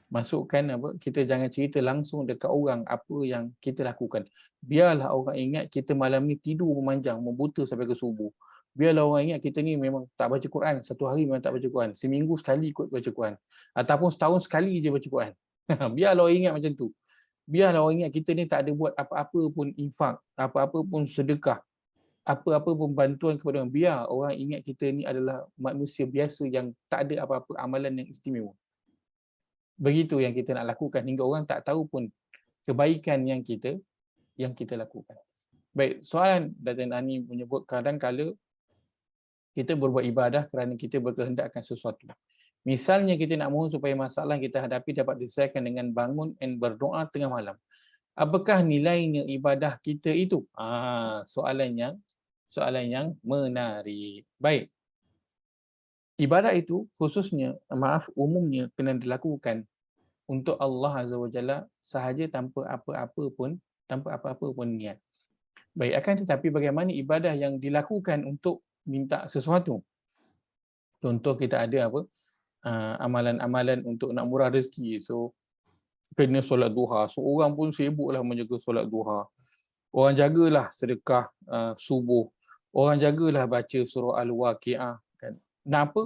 Masukkan kita jangan cerita langsung dekat orang apa yang kita lakukan. Biarlah orang ingat kita malam ni tidur memanjang, membuta sampai ke subuh. Biarlah orang ingat kita ni memang tak baca Quran, satu hari memang tak baca Quran, seminggu sekali ikut baca Quran, ataupun setahun sekali je baca Quran. Biarlah orang ingat macam tu. Biarlah orang ingat kita ni tak ada buat apa-apa pun infak, apa-apa pun sedekah, apa-apa pun bantuan kepada orang. Biar orang ingat kita ni adalah manusia biasa yang tak ada apa-apa amalan yang istimewa. Begitu yang kita nak lakukan hingga orang tak tahu pun kebaikan yang kita lakukan. Baik, soalan Datin Ani menyebut kadang-kala kita berbuat ibadah kerana kita berkehendak akan sesuatu. Misalnya kita nak mohon supaya masalah yang kita hadapi dapat diselesaikan dengan bangun dan berdoa tengah malam. Apakah nilainya ibadah kita itu? Soalan yang menarik. Baik. Ibadah itu khususnya, umumnya kena dilakukan untuk Allah Azza wa Jalla sahaja tanpa apa-apa pun niat. Baik, akan tetapi bagaimana ibadah yang dilakukan untuk minta sesuatu? Contoh kita ada amalan-amalan untuk nak murah rezeki. So kena solat duha. So orang pun sibuklah menjaga solat duha. Orang jagalah sedekah subuh. Orang jagalah baca surah Al-Waqiah kan. Nak apa?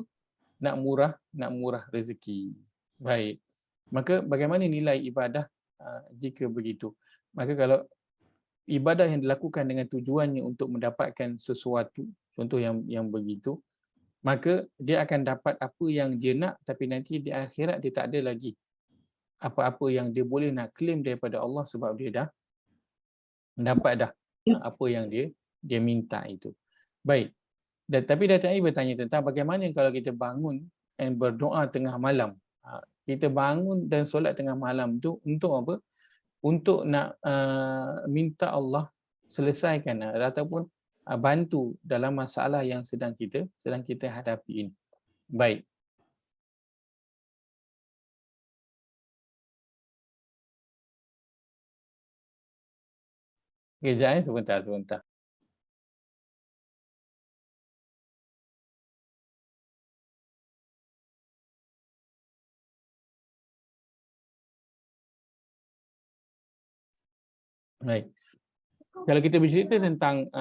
Nak murah rezeki. Baik. Maka bagaimana nilai ibadah jika begitu? Maka kalau ibadah yang dilakukan dengan tujuannya untuk mendapatkan sesuatu, contoh yang begitu, maka dia akan dapat apa yang dia nak, tapi nanti di akhirat dia tak ada lagi apa-apa yang dia boleh nak claim daripada Allah sebab dia dah dapat dah apa yang dia minta itu. Baik. Tapi Datuk Air bertanya tentang bagaimana kalau kita bangun dan berdoa tengah malam. Kita bangun dan solat tengah malam tu untuk apa? untuk nak minta Allah selesaikan ataupun bantu dalam masalah yang sedang kita hadapi ini. Baik. Kejap sebentar. Baik. Kalau kita bercerita tentang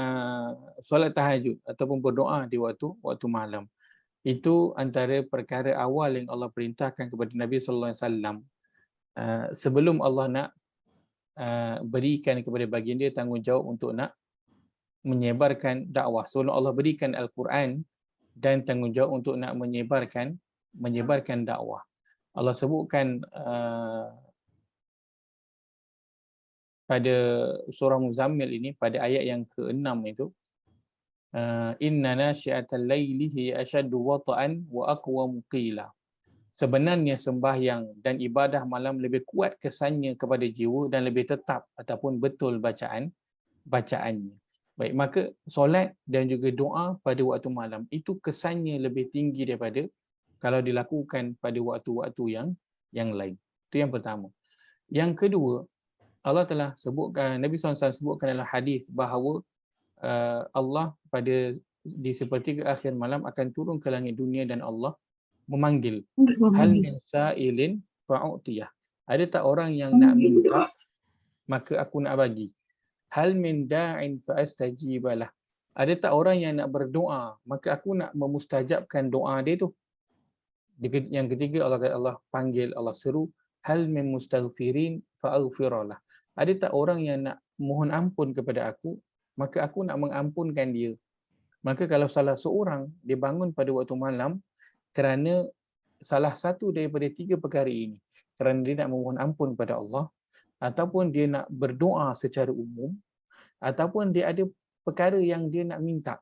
solat tahajud ataupun berdoa di waktu malam, itu antara perkara awal yang Allah perintahkan kepada Nabi sallallahu alaihi wasallam sebelum Allah nak berikan kepada baginda tanggungjawab untuk nak menyebarkan dakwah. Sebelum Allah berikan Al-Quran dan tanggungjawab untuk nak menyebarkan dakwah. Allah sebutkan pada surah Muzammil ini, pada ayat yang ke-6 itu, inna nasyi'atal laili hiya ashaddu wata'an wa aqwamu qila. Sebenarnya sembahyang dan ibadah malam lebih kuat kesannya kepada jiwa dan lebih tetap ataupun betul bacaannya. Baik, maka solat dan juga doa pada waktu malam itu kesannya lebih tinggi daripada kalau dilakukan pada waktu-waktu yang lain. Itu yang pertama. Yang kedua, Allah telah sebutkan, Nabi SAW sebutkan dalam hadis bahawa Allah di sepertiga akhir malam akan turun ke langit dunia dan Allah memanggil, hal min sa'ilin fa'utiyah. Ada tak orang yang nak minta, maka aku nak bagi. Hal min da'in fa'astajibalah. Ada tak orang yang nak berdoa, maka aku nak memustajabkan doa dia tu. Yang ketiga, Allah panggil, Allah seru, hal min mustaghfirin fa'aghfiralah. Ada tak orang yang nak mohon ampun kepada aku, maka aku nak mengampunkan dia. Maka kalau salah seorang dia bangun pada waktu malam kerana salah satu daripada tiga perkara ini, kerana dia nak memohon ampun kepada Allah, ataupun dia nak berdoa secara umum, ataupun dia ada perkara yang dia nak minta,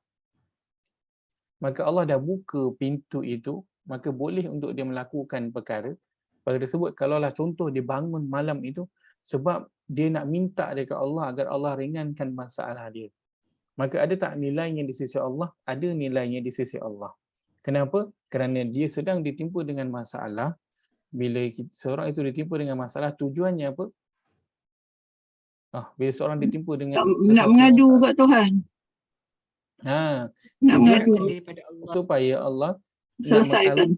maka Allah dah buka pintu itu, maka boleh untuk dia melakukan perkara tersebut. Kalaulah contoh dia bangun malam itu sebab dia nak minta dekat Allah agar Allah ringankan masalah dia, maka ada tak nilainya di sisi Allah? Ada nilainya di sisi Allah. Kenapa? Kerana dia sedang ditimpa dengan masalah. Bila seorang itu ditimpa dengan masalah, tujuannya apa? Bila seorang ditimpa dengan nak mengadu kat Tuhan. Nak mengadu Daripada Allah. supaya Allah selesaikan.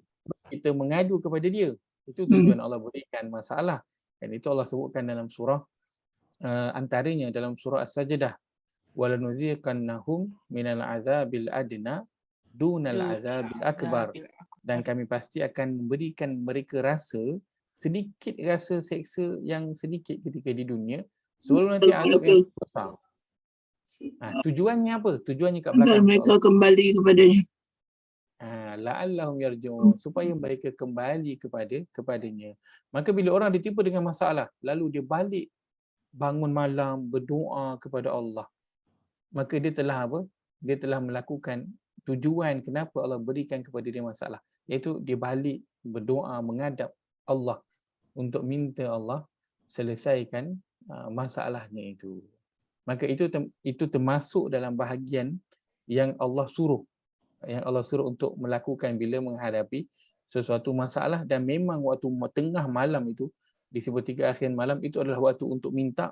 kita mengadu kepada dia. Itu tujuan Allah berikan masalah. Dan itu Allah sebutkan dalam surah, antaranya dalam surah As-Sajdah, walanuziqannahum minal azabil adna dunal azabil akbar. Dan kami pasti akan memberikan mereka sedikit rasa seksa yang sedikit ketika di dunia sebelum nanti azab yang besar. Tujuannya apa? Tujuannya kat belakang. Dan mereka kembali kepadanya. La'allahum yarji'un, supaya mereka kembali kepadanya. Maka bila orang ditimpa dengan masalah, lalu dia balik bangun malam berdoa kepada Allah, maka dia telah apa? Dia telah melakukan tujuan kenapa Allah berikan kepada dia masalah, iaitu dia balik berdoa menghadap Allah untuk minta Allah selesaikan masalahnya itu. Maka itu termasuk dalam bahagian yang Allah suruh untuk melakukan bila menghadapi sesuatu masalah. Dan memang waktu tengah malam itu, di sepertiga akhir malam itu adalah waktu untuk minta,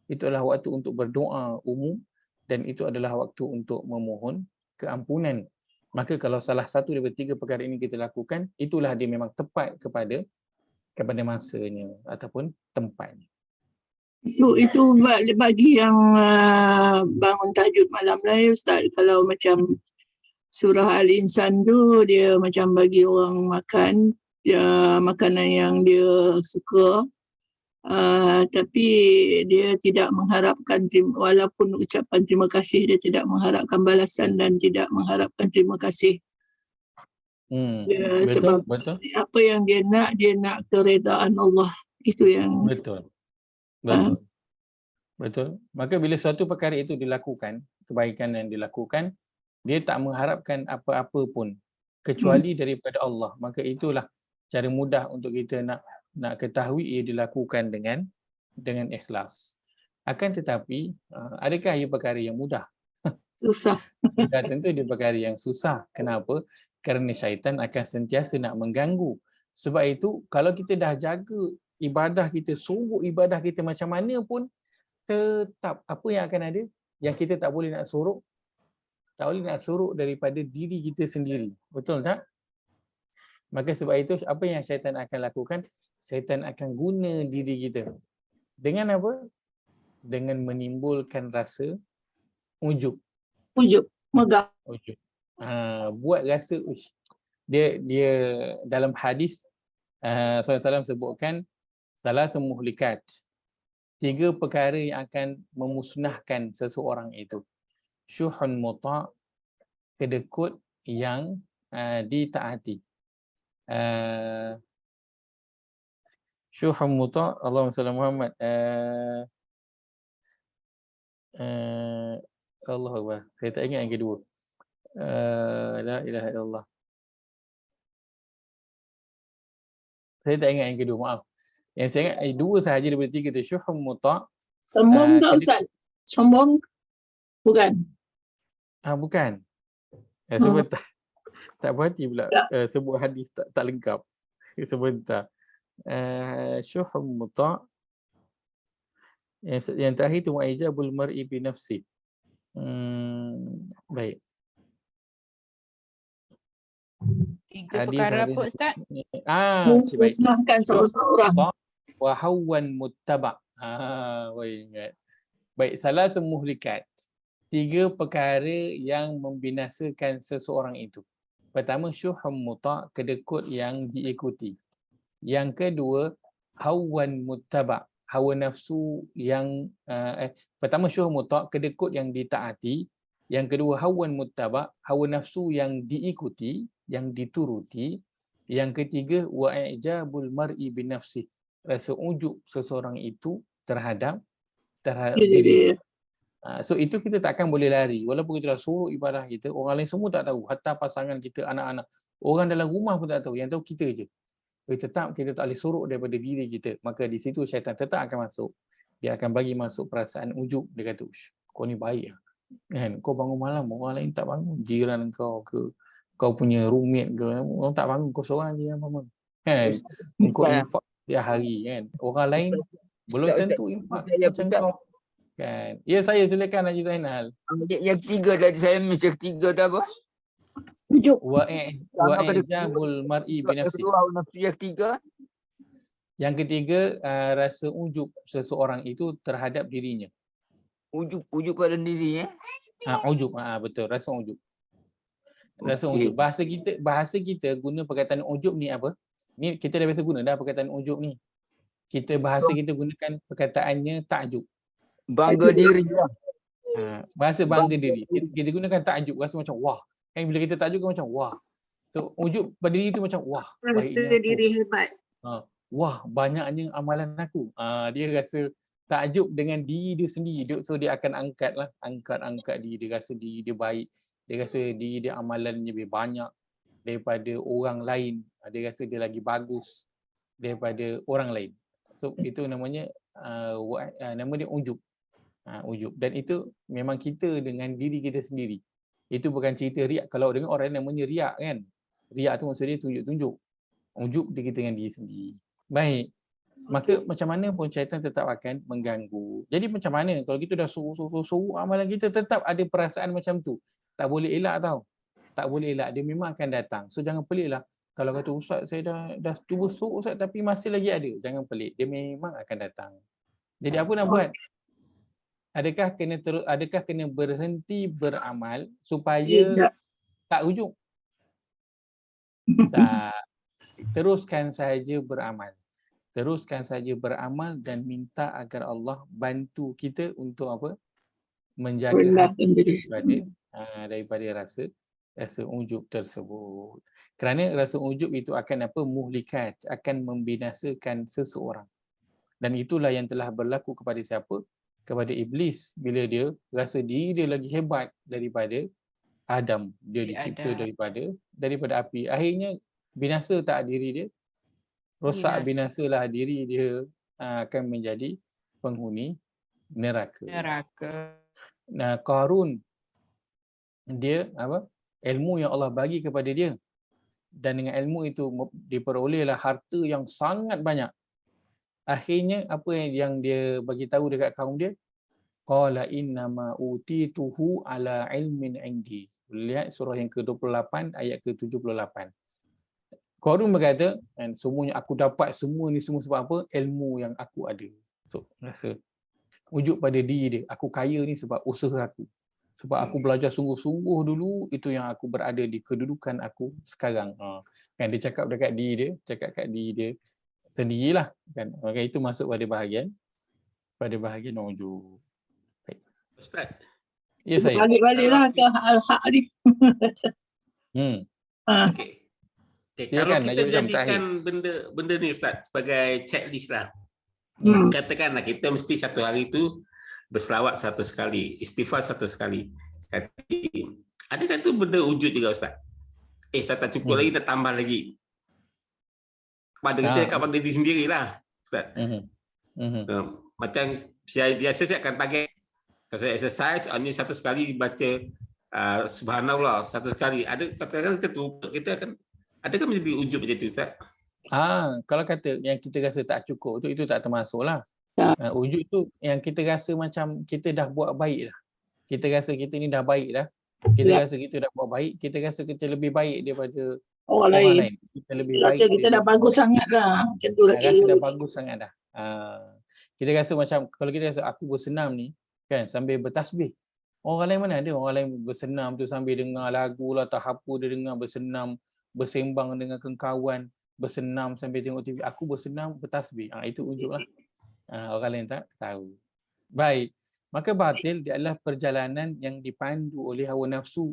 itu adalah waktu untuk berdoa umum, dan itu adalah waktu untuk memohon keampunan. Maka kalau salah satu daripada tiga perkara ini kita lakukan, itulah dia memang tepat kepada masanya ataupun tempatnya. Itu bagi yang bangun tahajud malam lah ya Ustaz. Kalau macam surah Al-Insan tu, dia macam bagi orang makan makanan yang dia suka, tapi dia tidak mengharapkan, walaupun ucapan terima kasih, dia tidak mengharapkan balasan dan tidak mengharapkan terima kasih. Sebab apa yang dia nak keredaan Allah. Itu yang Betul. Maka bila suatu perkara itu dilakukan, kebaikan yang dilakukan, dia tak mengharapkan apa-apa pun kecuali daripada Allah. Maka itulah cara mudah untuk kita nak ketahui ia dilakukan dengan dengan ikhlas. Akan tetapi adakah ia perkara yang mudah? Susah. Dan tentu dia perkara yang susah. Kenapa? Kerana syaitan akan sentiasa nak mengganggu. Sebab itu kalau kita dah jaga ibadah kita, sungguh ibadah kita macam mana pun, tetap apa yang akan ada? Yang kita tak boleh nak sorok. Tak boleh nak sorok daripada diri kita sendiri. Betul tak? Maka sebab itu apa yang syaitan akan lakukan? Syaitan akan guna diri kita. Dengan apa? Dengan menimbulkan rasa ujub. Ujub. Megah. Ujub. Buat rasa dia dalam hadis SAW sebutkan salah semuhlikat. 3 perkara yang akan memusnahkan seseorang itu. Syuhun muta', kedekut yang ditaati. Syuhun muta', Allahumma salli Muhammad. Allah Akbar. Saya tak ingat yang kedua. La ilaha illallah. Saya tak ingat yang kedua, maaf. Yang saya ingat 2 sahaja daripada 3 tu. Syuhun muta'. Sombong tak Ustaz? Sombong? Bukan. Bukan. Sebab tak berhati pula sebut hadis tak lengkap. Sebentar. Syuhun muta'. Yang terakhir tu wa'ijabul mar'i bi nafsi. Baik. 3 perkara apa Ustaz? Musnahkan seorang. Wa hawan muttaba'. Ingat. Baik, salah muhlikat. 3 perkara yang membinasakan seseorang itu. Pertama, syuhum muta', kedekut yang diikuti. Yang kedua, hawan muttaba', hawa nafsu yang pertama syuhum muta', kedekut yang ditaati. Yang kedua, hawan muttaba', hawa nafsu yang diikuti, yang dituruti. Yang ketiga, wa'ijabul mar'i binafsi, rasa ujub seseorang itu terhadap diri. So itu kita takkan boleh lari. Walaupun kita dah suruh ibadah kita, orang lain semua tak tahu. Hatta pasangan kita, anak-anak, orang dalam rumah pun tak tahu. Yang tahu kita je. Tetap kita tak boleh suruh daripada diri kita. Maka di situ syaitan tetap akan masuk. Dia akan bagi masuk perasaan ujub. Dia kata, kau ni baik lah. Kan? Kau bangun malam, orang lain tak bangun. Jiran kau ke, kau punya roommate ke, orang tak bangun, kau seorang je yang bangun. Kan? Kau infak tiap hari kan. Orang lain belum tentu infak macam kau. Kan? Ya, saya silakan Haji Zainal. Yang ketiga tadi saya mesti ketiga tu apa? Ujub. Wa'ijabul mar'i binafsi. Yang ketiga? Yang ketiga, rasa ujub seseorang itu terhadap dirinya. Ujub pada diri Ujub, betul, rasa ujub. Rasa ujub. Bahasa kita guna perkataan ujub ni apa? Ni kita dah biasa guna dah perkataan ujub ni. Kita kita gunakan perkataannya takjub. Bangga diri lah. Bahasa bangga diri. Kita gunakan takjub, rasa macam wah. Kan bila kita takjub kan macam wah. So ujub pada diri tu macam wah. Rasa diri hebat. Wah, banyaknya amalan aku. Dia rasa takjub dengan diri dia sendiri. So dia akan angkat diri. Dia rasa diri dia baik. Dia rasa diri dia amalannya lebih banyak daripada orang lain. Dia rasa dia lagi bagus daripada orang lain. So itu namanya nama dia ujub. Ujub. Dan itu memang kita dengan diri kita sendiri. Itu bukan cerita riak. Kalau dengan orang namanya riak kan. Riak tu maksud dia tunjuk-tunjuk. Ujub dia kita dengan diri sendiri. Baik. Maka macam mana pun syaitan tetap akan mengganggu. Jadi macam mana kalau kita dah suruh amalan kita tetap ada perasaan macam tu. Tak boleh elak tau. Tak boleh elak. Dia memang akan datang. So jangan pelik lah. Kalau kata Ustaz saya dah cuba suruh Ustaz tapi masih lagi ada. Jangan pelik. Dia memang akan datang. Jadi apa nak buat? Adakah kena berhenti beramal supaya tak ujub? Tak. Teruskan sahaja beramal. Teruskan saja beramal dan minta agar Allah bantu kita untuk apa? Menjaga hati daripada rasa ujub tersebut. Kerana rasa ujub itu akan muhlikat, akan membinasakan seseorang. Dan itulah yang telah berlaku kepada siapa? Kepada iblis bila dia rasa diri dia lagi hebat daripada Adam. Dia dicipta daripada api. Akhirnya binasa tak diri dia. Rosak binasalah diri dia, akan menjadi penghuni neraka. Neraka. Nah, Qarun dia apa? Ilmu yang Allah bagi kepada dia, dan dengan ilmu itu diperolehlah harta yang sangat banyak. Akhirnya apa yang dia bagi tahu dekat kaum dia? Qala innama utituhu ala ilmin indi. Lihat surah yang ke-28 ayat ke-78. Qarun berkata, dan semuanya aku dapat semua ni semua sebab apa? Ilmu yang aku ada. So, rasa wujud pada diri dia. Aku kaya ni sebab usaha aku. Sebab aku belajar sungguh-sungguh dulu, itu yang aku berada di kedudukan aku sekarang. Kan dia cakap dekat diri dia, cakap kat diri dia sendirilah. Kan? Maka itu masuk pada bahagian ujub. Ustaz. Ya saya. Balik-baliklah ke al-haq ni. Okey. Kalau Silakan, kita Najib Syam, jadikan benda ni Ustaz sebagai checklist lah. Katakanlah kita mesti satu hari tu berselawat 100 kali, istighfar 100 kali. Adakah tu benda wujud juga Ustaz? Saya tak cukup lagi, nak tambah lagi. Kepada kita kepada diri sendirilah Ustaz. Macam biasa saya akan target. Kalau saya exercise, ni 100 kali dibaca subhanallah 100 kali. Ada katakan kita akan adakah menjadi wujud macam tu Ustaz? Kalau kata yang kita rasa tak cukup tu, itu tak termasuklah. Wujud tu yang kita rasa macam kita dah buat baik dah. Kita rasa kita ni dah baik dah. Kita rasa kita dah buat baik. Kita rasa kita lebih baik daripada orang lain. Kita lebih rasa baik. Kita dah bagus sangat lah. Macam tu lah rasa dah bagus sangat dah. Kita rasa macam kalau kita rasa aku bersenam ni kan sambil bertasbih. Orang lain mana ada? Orang lain bersenam tu sambil dengar lagu lah, tak apa dia dengar, bersenam, bersembang dengan kawan, bersenam sambil tengok TV. Aku bersenam bertasbih. Itu wujud lah. Orang lain tak tahu. Baik. Maka batil dia adalah perjalanan yang dipandu oleh hawa nafsu,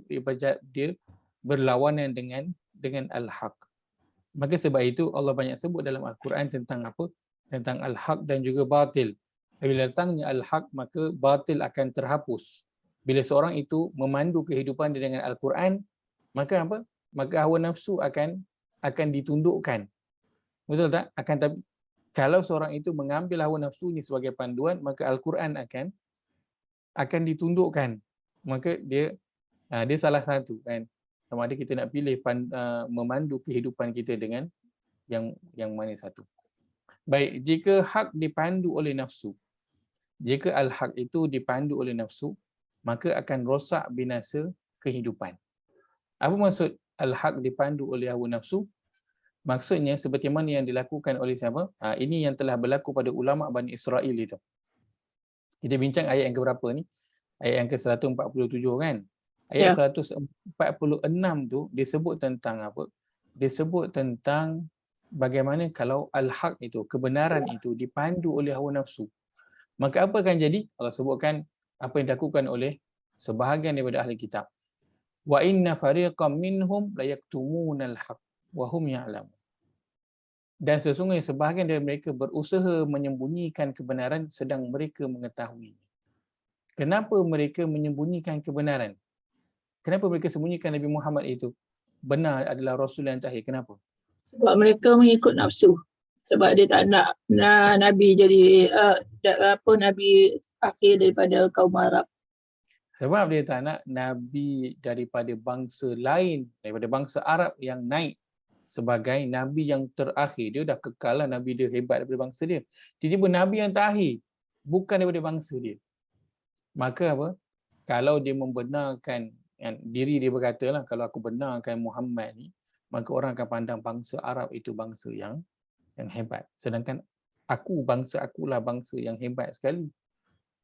dia berlawanan dengan al-haq. Maka sebab itu Allah banyak sebut dalam Al-Quran tentang apa? Tentang al-haq dan juga batil. Bila datangnya al-haq, maka batil akan terhapus. Bila seorang itu memandu kehidupan dia dengan Al-Quran, maka apa? Maka hawa nafsu akan ditundukkan. Betul tak? Kalau seorang itu mengambil hawa nafsu ini sebagai panduan, maka Al-Quran akan ditundukkan. Maka dia salah satu kan. Sama ada kita nak pilih memandu kehidupan kita dengan yang mana satu. Baik, jika hak dipandu oleh nafsu, jika al-haq itu dipandu oleh nafsu, maka akan rosak binasa kehidupan. Apa maksud al-haq dipandu oleh hawa nafsu? Maksudnya seperti mana yang dilakukan oleh siapa? Ini yang telah berlaku pada ulama Bani Israel itu. Kita bincang ayat yang keberapa ni? Ayat yang ke-147 kan? Ayat 146 tu disebut tentang apa? Disebut tentang bagaimana kalau al-haq itu, kebenaran itu dipandu oleh hawa nafsu. Maka apa akan jadi? Allah sebutkan apa yang dilakukan oleh sebahagian daripada ahli kitab. Wa inna fariqam minhum la yaktumunal haqq wa hum ya'lamun. Dan sesungguhnya sebahagian dari mereka berusaha menyembunyikan kebenaran sedang mereka mengetahui. Kenapa mereka menyembunyikan kebenaran? Kenapa mereka sembunyikan Nabi Muhammad itu benar adalah Rasul yang terakhir? Kenapa? Sebab mereka mengikut nafsu. Sebab dia tak nak Nabi jadi Nabi akhir daripada kaum Arab. Sebab dia tak nak Nabi daripada bangsa lain, daripada bangsa Arab yang naik sebagai Nabi yang terakhir. Dia dah kekal lah, Nabi dia hebat daripada bangsa dia. Tiba-tiba Nabi yang terakhir, bukan daripada bangsa dia. Maka apa? Kalau dia membenarkan diri dia berkata lah, kalau aku benarkan Muhammad ni, maka orang akan pandang bangsa Arab itu bangsa yang hebat. Sedangkan bangsa akulah bangsa yang hebat sekali.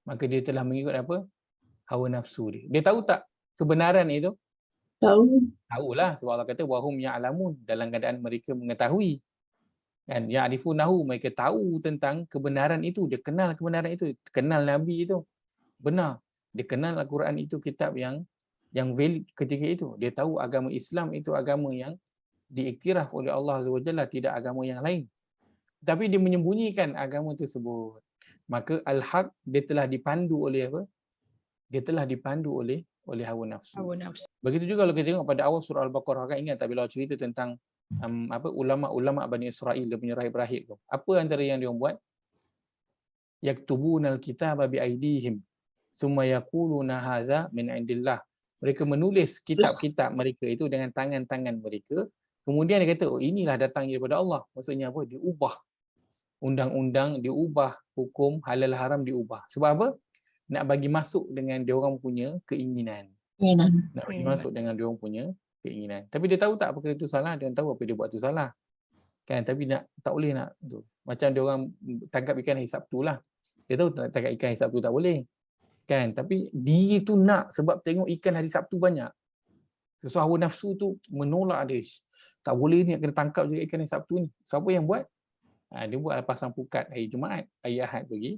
Maka dia telah mengikut apa? Hawa nafsu dia. Dia tahu tak kebenaran itu? Tahulah, sebab Allah kata wahum ya'lamun, dalam keadaan mereka mengetahui. Kan ya'rifunahu, mereka tahu tentang kebenaran itu, dia kenal kebenaran itu, kenal Nabi itu. Benar. Dia kenal Al-Quran itu kitab yang valid ketika itu. Dia tahu agama Islam itu agama yang diiktiraf oleh Allah Azza wa Jalla, tidak agama yang lain. Tapi dia menyembunyikan agama tersebut. Maka al-haq dia telah dipandu oleh apa? Dia telah dipandu oleh hawa nafsu. Begitu juga kalau kita tengok pada awal surah Al-Baqarah, kan ingat tak bila cerita tentang ulama-ulama Bani Israel, dia punya rahib-rahib tu. Apa antara yang dia buat? yaktubunal kitaba bi aidihim summa yaquluna hadza min indillah. Mereka menulis kitab-kitab mereka itu dengan tangan-tangan mereka. Kemudian dia kata, oh inilah datangnya daripada Allah. Maksudnya apa? Diubah undang-undang, diubah hukum halal haram, diubah. Sebab apa? Nak bagi masuk dengan dia orang punya keinginan. Nak bagi masuk dengan dia orang punya keinginan. Tapi dia tahu tak perkara itu salah, dia tahu apa dia buat tu salah. Kan, tapi tak boleh nak tu. Macam dia orang tangkap ikan hari Sabtu lah. Dia tahu tak tangkap ikan hari Sabtu tak boleh. Kan, tapi dia tu nak sebab tengok ikan hari Sabtu banyak. So hawa nafsu tu menolak dia. Tak boleh ni, kena tangkap juga ikan hari Sabtu ni. Siapa yang buat? Dia buat pasang pukat hari Jumaat, hari Ahad pergi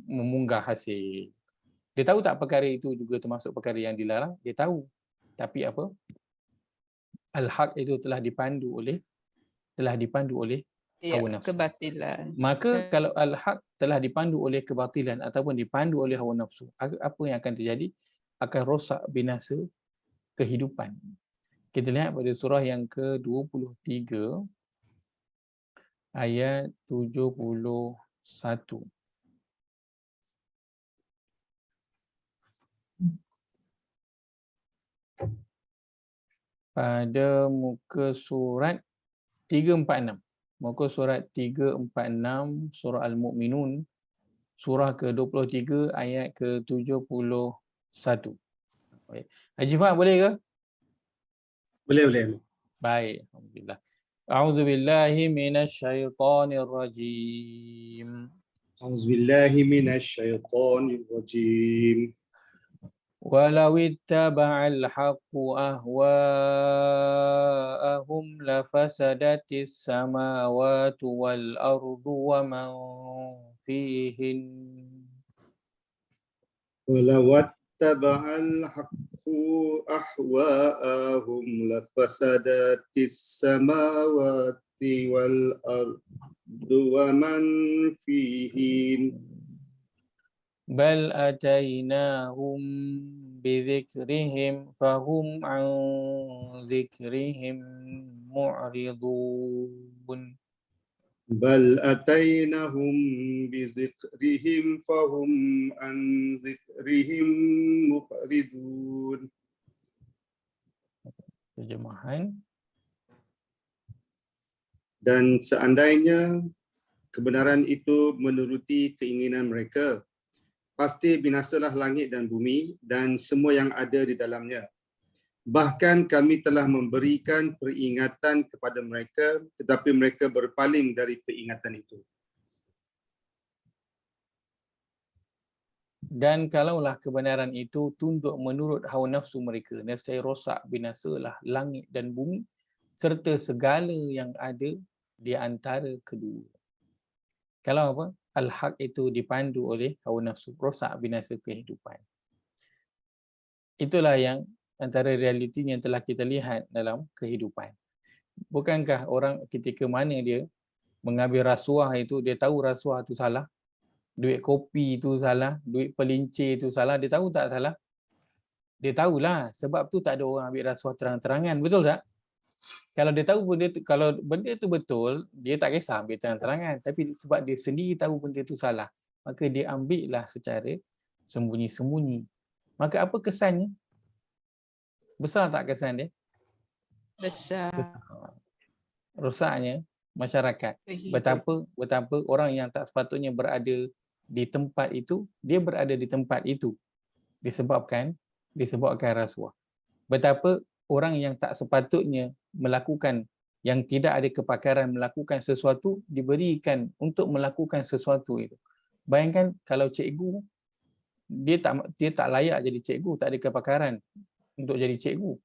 memunggah hasil. Dia tahu tak perkara itu juga termasuk perkara yang dilarang? Dia tahu. Tapi apa? Al-haq itu telah dipandu oleh Ya, hawa nafsu. kebatilan. Maka kalau al-haq telah dipandu oleh kebatilan ataupun dipandu oleh hawa nafsu, apa yang akan terjadi? Akan rosak binasa kehidupan. Kita lihat pada surah yang ke-23 ayat 71. Pada muka surat 346. Muka surat 346 surah Al-Mu'minun, surah ke-23 ayat ke-71. Baik. Haji Fahad boleh ke? Boleh. Baik, alhamdulillah. A'udzubillahi minasyaitonir rajim. Auzubillahi minasyaitonir rajim. Walau ittaba'al haqqu ahwa'ahum lafasadatis samawati wal ardu wa man fihin. Walau wattaba'al haqqu ahwa'ahum lafasadatis samawati wal ardu wa man fihin. Bal atainahum bidzikrihim fahum an dzikrihim mu'ridun. Bal atainahum bizikrihim fahum an zikrihim muqridun. Terjemahan. Dan seandainya kebenaran itu menuruti keinginan mereka, pasti binasalah langit dan bumi dan semua yang ada di dalamnya. Bahkan kami telah memberikan peringatan kepada mereka, tetapi mereka berpaling dari peringatan itu. Dan kalaulah kebenaran itu tunduk menurut hawa nafsu mereka, nescaya rosak binasalah langit dan bumi serta segala yang ada di antara kedua. Kalau apa? Al-haq itu dipandu oleh hawa nafsu, rosak binasa kehidupan. Itulah yang antara realiti yang telah kita lihat dalam kehidupan. Bukankah orang ketika mana dia mengambil rasuah itu, dia tahu rasuah itu salah, duit kopi itu salah, duit pelincir itu salah, dia tahu tak salah? Dia tahulah, sebab tu tak ada orang ambil rasuah terang-terangan, betul tak? Kalau dia tahu kalau benda itu betul, dia tak kisah ambil terang-terangan. Tapi sebab dia sendiri tahu benda itu salah, maka dia ambillah secara sembunyi-sembunyi. Maka apa kesannya? Besar tak kesan dia? Besar. Rosaknya masyarakat. Betapa orang yang tak sepatutnya berada di tempat itu, dia berada di tempat itu disebabkan rasuah. Betapa orang yang tak sepatutnya melakukan, yang tidak ada kepakaran melakukan sesuatu, diberikan untuk melakukan sesuatu itu. Bayangkan kalau cikgu, dia tak layak jadi cikgu, tak ada kepakaran untuk jadi cikgu.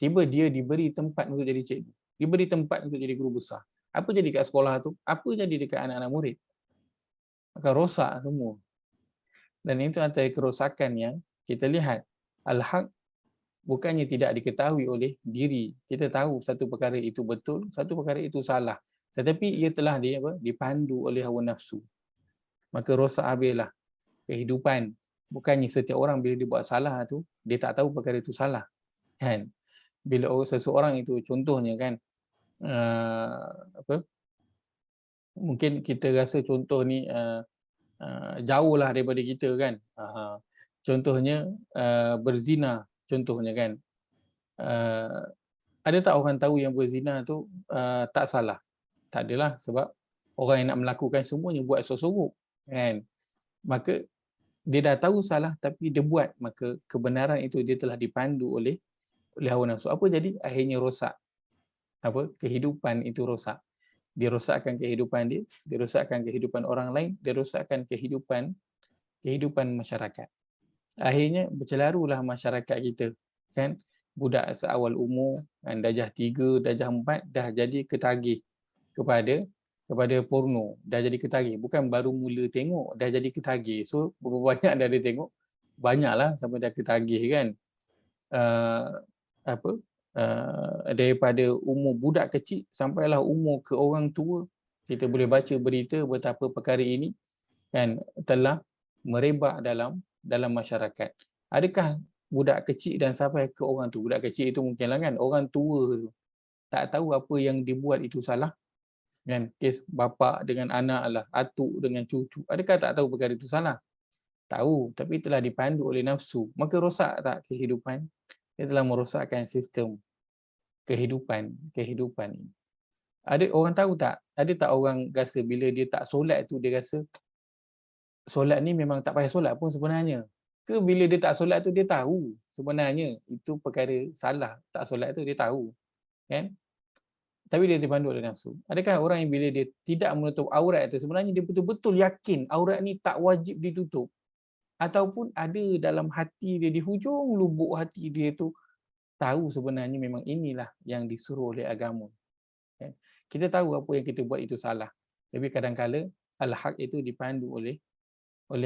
Tiba dia diberi tempat untuk jadi cikgu, diberi tempat untuk jadi guru besar. Apa jadi kat sekolah tu? Apa jadi dekat anak-anak murid? Akan rosak semua. Dan itu antara kerosakan yang kita lihat. Al-haq bukannya tidak diketahui oleh diri. Kita tahu satu perkara itu betul, satu perkara itu salah. Tetapi ia telah dipandu oleh hawa nafsu. Maka rosak habislah kehidupan. Bukannya setiap orang bila dia buat salah tu, dia tak tahu perkara itu salah. Kan? Bila seseorang itu, contohnya kan, mungkin kita rasa contoh ni jauhlah daripada kita kan. Contohnya berzina contohnya kan. Ada tak orang tahu yang berzina tu tak salah? Tak adalah, sebab orang yang nak melakukan semuanya buat sorok-sorok kan. Maka dia dah tahu salah tapi dia buat, maka kebenaran itu dia telah dipandu oleh hawa nafsu. Apa jadi? Akhirnya rosak. Kehidupan itu rosak. Dia rosakkan kehidupan dia rosakkan kehidupan orang lain, dia rosakkan kehidupan masyarakat. Akhirnya bercelarulah masyarakat kita kan. Budak seawal umur kan, darjah 3, darjah 4 dah jadi ketagih kepada porno, dah jadi ketagih, bukan baru mula tengok, dah jadi ketagih. So berapa banyak dah dia tengok, banyaklah sampai dah ketagih kan. Daripada umur budak kecil sampailah umur ke orang tua, kita boleh baca berita betapa perkara ini kan telah merebak dalam masyarakat. Adakah budak kecil dan sampai ke orang tu, budak kecil itu mungkinlah kan, orang tua tu tak tahu apa yang dibuat itu salah kan. Kes bapa dengan anak lah, atuk dengan cucu, adakah tak tahu perkara itu salah? Tahu, tapi telah dipandu oleh nafsu. Maka rosak tak kehidupan? Dia telah merosakkan sistem kehidupan ini. Ada orang tahu tak? Ada tak orang rasa bila dia tak solat tu, dia rasa solat ni memang tak payah solat pun sebenarnya? Ke bila dia tak solat tu dia tahu sebenarnya itu perkara salah, tak solat tu dia tahu kan? Tapi dia dipandu oleh nafsu. Adakah orang yang bila dia tidak menutup aurat tu sebenarnya dia betul-betul yakin aurat ni tak wajib ditutup, ataupun ada dalam hati dia, di hujung lubuk hati dia tu tahu sebenarnya memang inilah yang disuruh oleh agama kan? Kita tahu apa yang kita buat itu salah, tapi kadang-kala al-haq itu dipandu oleh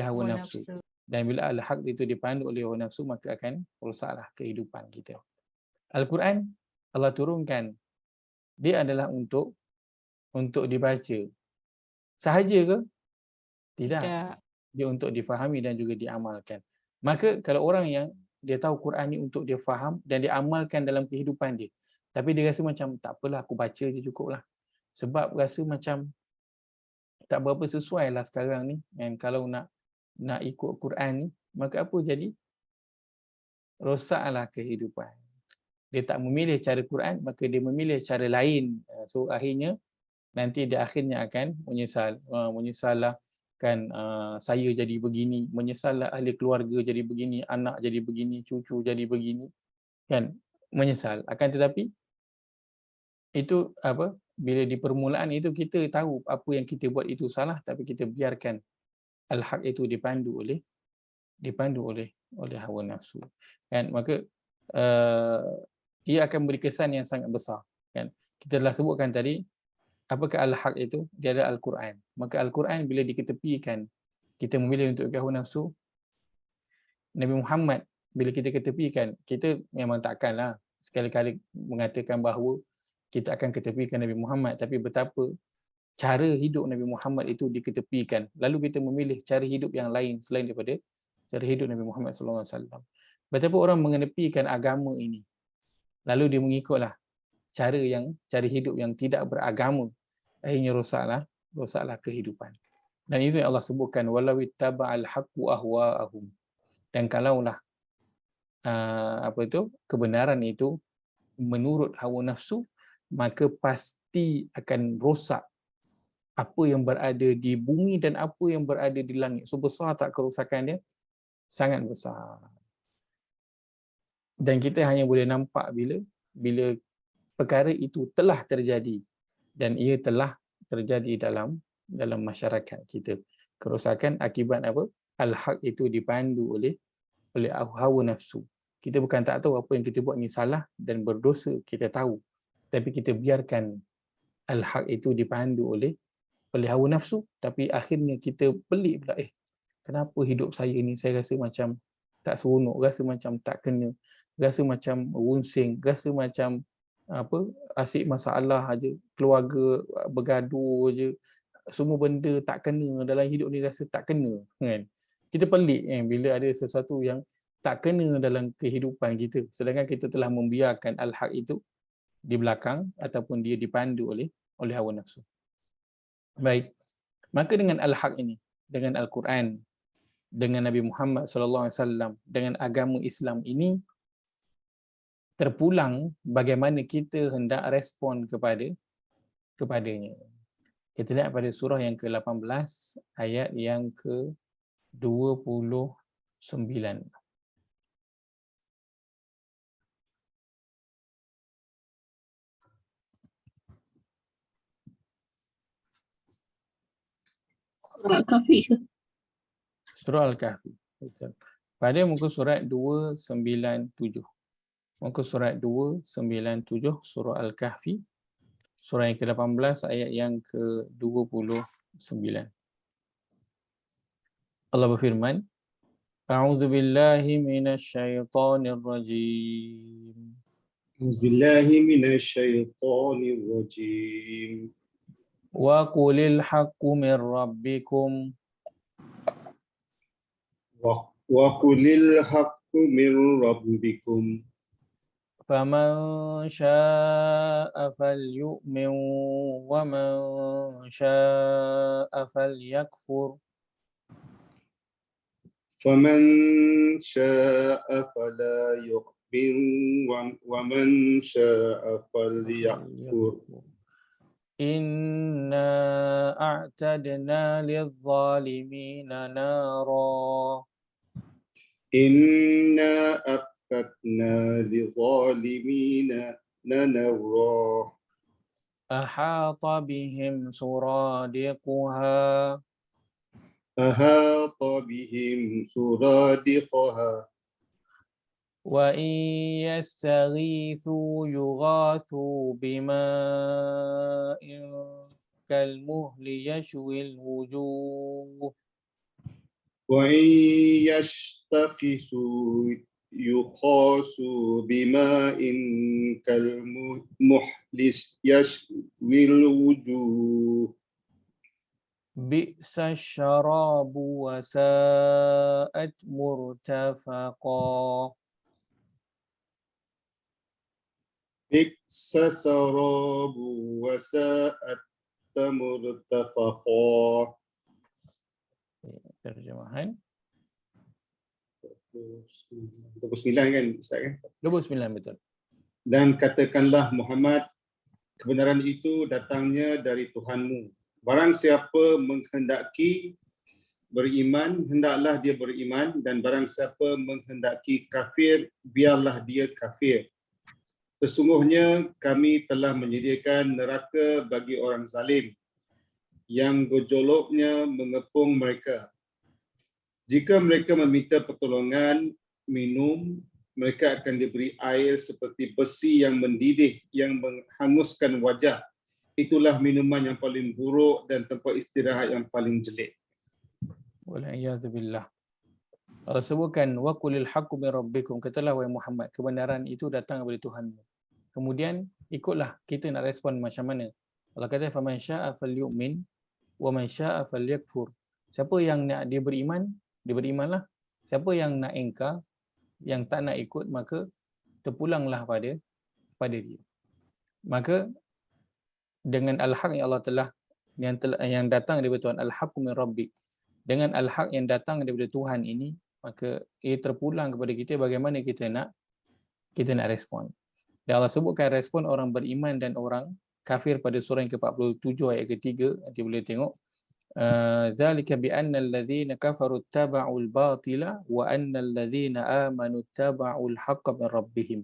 hawa nafsu. Dan bila al-haq itu dipandu oleh hawa nafsu, maka akan rosaklah kehidupan kita. Al-Quran Allah turunkan, dia adalah untuk dibaca sahaja ke? Tidak. Dia untuk difahami dan juga diamalkan. Maka kalau orang yang dia tahu Quran ni untuk dia faham dan dia amalkan dalam kehidupan dia, tapi dia rasa macam tak apalah, aku baca je cukup lah, sebab rasa macam tak berapa sesuai lah sekarang ni, dan kalau nak ikut Quran ni, maka apa jadi? Rosaklah kehidupan. Dia tak memilih cara Quran, maka dia memilih cara lain. So akhirnya nanti dia akhirnya akan menyesallah kan, saya jadi begini, menyesallah ahli keluarga jadi begini, anak jadi begini, cucu jadi begini kan, menyesal. Akan tetapi itu bila di permulaan itu kita tahu apa yang kita buat itu salah, tapi kita biarkan al-haq itu dipandu oleh hawa nafsu kan. Maka ia akan beri kesan yang sangat besar kan. Kita telah sebutkan tadi, apakah al-haq itu? Dia adalah Al-Quran. Maka Al-Quran bila diketepikan, kita memilih untuk hawa nafsu. Nabi Muhammad bila kita ketepikan, kita memang takkanlah sekali-kali mengatakan bahawa kita akan ketepikan Nabi Muhammad, tapi betapa cara hidup Nabi Muhammad itu diketepikan, lalu kita memilih cara hidup yang lain selain daripada cara hidup Nabi Muhammad SAW. Betapa orang mengenepikan agama ini, lalu dia mengikutlah cara hidup yang tidak beragama, akhirnya rosaklah kehidupan. Dan itu yang Allah sebutkan, walau ittaba'al haqqu ahwa'ahum. Dan kalaulah kebenaran itu menurut hawa nafsu, maka pasti akan rosak apa yang berada di bumi dan apa yang berada di langit. So besar tak kerosakan dia? Sangat besar. Dan kita hanya boleh nampak bila perkara itu telah terjadi, dan ia telah terjadi dalam masyarakat kita. Kerosakan akibat apa? Al-haq itu dipandu oleh hawa nafsu. Kita bukan tak tahu apa yang kita buat ni salah dan berdosa, kita tahu, tapi kita biarkan al-haq itu dipandu oleh hawa nafsu, tapi akhirnya kita pelik pula, kenapa hidup saya ni saya rasa macam tak seronok, rasa macam tak kena, rasa macam runsing, rasa macam asyik masalah aja, keluarga bergaduh je, semua benda tak kena dalam hidup ni, rasa tak kena kan. Kita pelik bila ada sesuatu yang tak kena dalam kehidupan kita, sedangkan kita telah membiarkan al-haq itu di belakang ataupun dia dipandu oleh hawa nafsu. Baik, maka dengan al-haq ini, dengan Al-Quran, dengan Nabi Muhammad SAW, dengan agama Islam ini, terpulang bagaimana kita hendak respon kepadanya. Kita lihat pada surah yang ke-18 ayat yang ke-29. Surah Kahfi ke? Surah Al-Kahfi. Betul. Pada muka surat 297. Muka surat 297 surah Al-Kahfi. Surah yang ke-18 ayat yang ke-29. Allah berfirman, A'udzu billahi minasyaitonir rajim. Auzubillahi minasyaitonir rajim. Wa qulil haqqu min rabbikum Wa qulil haqqu min rabbikum. faman syaa'a falyu'min wa man syaa'a falyakfur. Faman syaa'a fala yu'min wa man syaa'a falyakfur. Inna a'tadna lidh-dhalimina nara Inna a'tadna lidh-dhalimina nara. ahata bihim suradiquha Ahata bihim suradiqaha. wa in yastaghithu yughathu bima'in kalmuhli yashwil wujuh Wa in yashtaqisu yukhasu bima'in kalmuhlis yashwil wujuh. bi'sa syarabu wa sa'at murtafaqa. Bi'sa sarabu wa sa'at murtafaqa. Terjemahan 29 kan Ustaz kan? 29 betul. Dan katakanlah Muhammad, kebenaran itu datangnya dari Tuhanmu. Barang siapa menghendaki beriman, hendaklah dia beriman, dan barang siapa menghendaki kafir, biarlah dia kafir. Sesungguhnya kami telah menyediakan neraka bagi orang zalim yang gejolaknya mengepung mereka. Jika mereka meminta pertolongan minum, mereka akan diberi air seperti besi yang mendidih, yang menghanguskan wajah. Itulah minuman yang paling buruk dan tempat istirahat yang paling jelek. Wal'iyadzubillah. Allah sebutkan wa qulil haqqu min rabbikum, katalah wahai Muhammad, kebenaran itu datang daripada Tuhanmu. Kemudian ikutlah kita nak respon macam mana. Allah kata faman syaa'a falyu'min wa man syaa'a falyakfur. Siapa yang nak dia beriman, dia berimanlah. Siapa yang nak ingkar, yang tak nak ikut, maka terpulanglah pada dia. Maka dengan al-haq yang Allah telah yang datang daripada Tuhan, al-haqqu min rabbik, dengan al-haq yang datang daripada Tuhan ini, maka ia terpulang kepada kita bagaimana kita nak respon. Dan Allah sebutkan respon orang beriman dan orang kafir pada surah yang ke-47 ayat ke-3, nanti boleh tengok. Zalika bi anna alladhina kafaru ittaba'ul batila wa anna alladhina amanu ittaba'ul haqqa min rabbihim.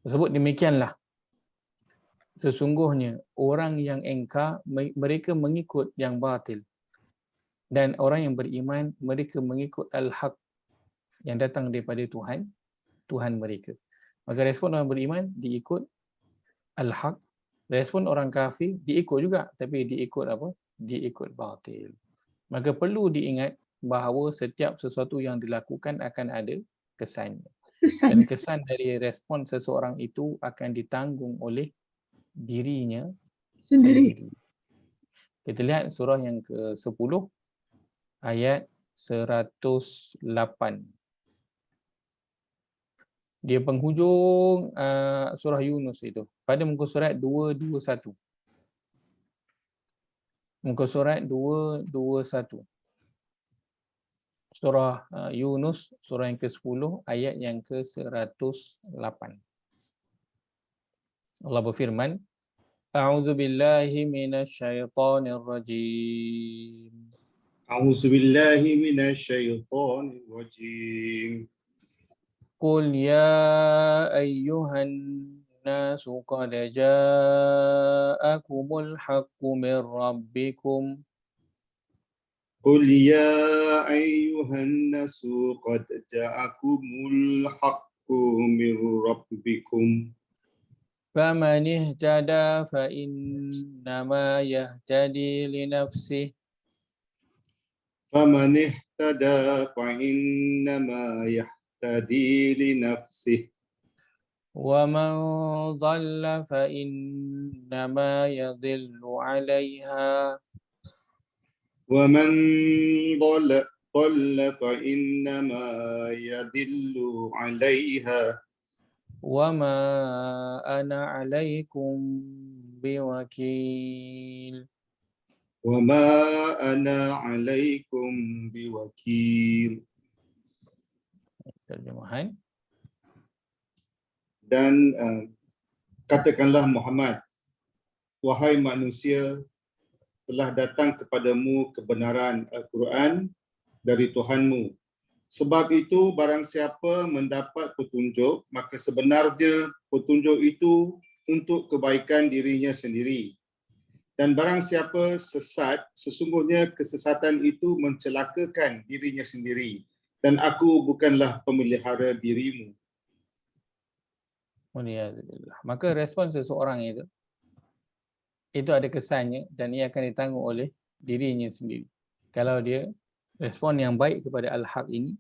Sebut demikianlah, sesungguhnya orang yang engkar mereka mengikut yang batil, dan orang yang beriman mereka mengikut al-haq yang datang daripada Tuhan mereka. Maka respon orang beriman diikut al-haq, respon orang kafir diikut juga, tapi diikut apa? Diikut batil. Maka perlu diingat bahawa setiap sesuatu yang dilakukan akan ada kesannya. Dan kesan dari respon seseorang itu akan ditanggung oleh dirinya sendiri. Kita lihat surah yang ke-10 ayat 108. Dia penghujung surah Yunus itu. Pada muka surat 221. Muka surat 221. surah Yunus, surah yang ke-10 ayat yang ke-108. Allah berfirman, A'udzu billahi minasyaitonir rajim. A'udzubillahi minasyaitonir rajim. Qul ya ayyuhan nasu qad ja'akumul haqqu min rabbikum. Qul ya ayyuhan nasu qad ja'akumul haqqu min rabbikum. فمن اهتدى فإنما يهتدي لنفسه فمن اهتدى فإنما يهتدي لنفسه ومن ضل فإنما يضل عليها ومن ضل فإنما يضل عليها وما أنا عليكم بوكيل. وما أنا عليكم بوكيل. Terjemahan. Dan katakanlah Muhammad, wahai manusia, telah datang kepadamu kebenaran Al-Quran dari Tuhanmu. Sebab itu barang siapa mendapat petunjuk, maka sebenarnya petunjuk itu untuk kebaikan dirinya sendiri. Dan barang siapa sesat, sesungguhnya kesesatan itu mencelakakan dirinya sendiri. Dan aku bukanlah pemelihara dirimu. Maka respon seseorang itu ada kesannya dan ia akan ditanggung oleh dirinya sendiri. Kalau dia respon yang baik kepada Al-Haq ini,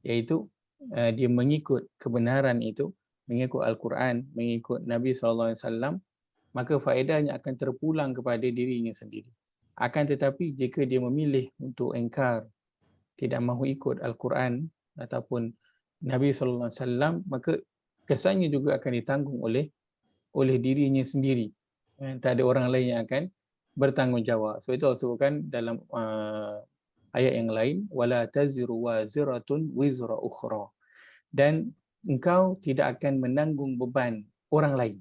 iaitu dia mengikut kebenaran itu, mengikut Al-Quran, mengikut Nabi SAW, maka faedahnya akan terpulang kepada dirinya sendiri. Akan tetapi jika dia memilih untuk engkar, tidak mahu ikut Al-Quran ataupun Nabi SAW, maka kesannya juga akan ditanggung oleh dirinya sendiri. Tak ada orang lain yang akan bertanggungjawab. So itu Allah sebutkan dalam ayat yang lain, wala taziru waziratun wizra ukhra. Dan engkau tidak akan menanggung beban orang lain.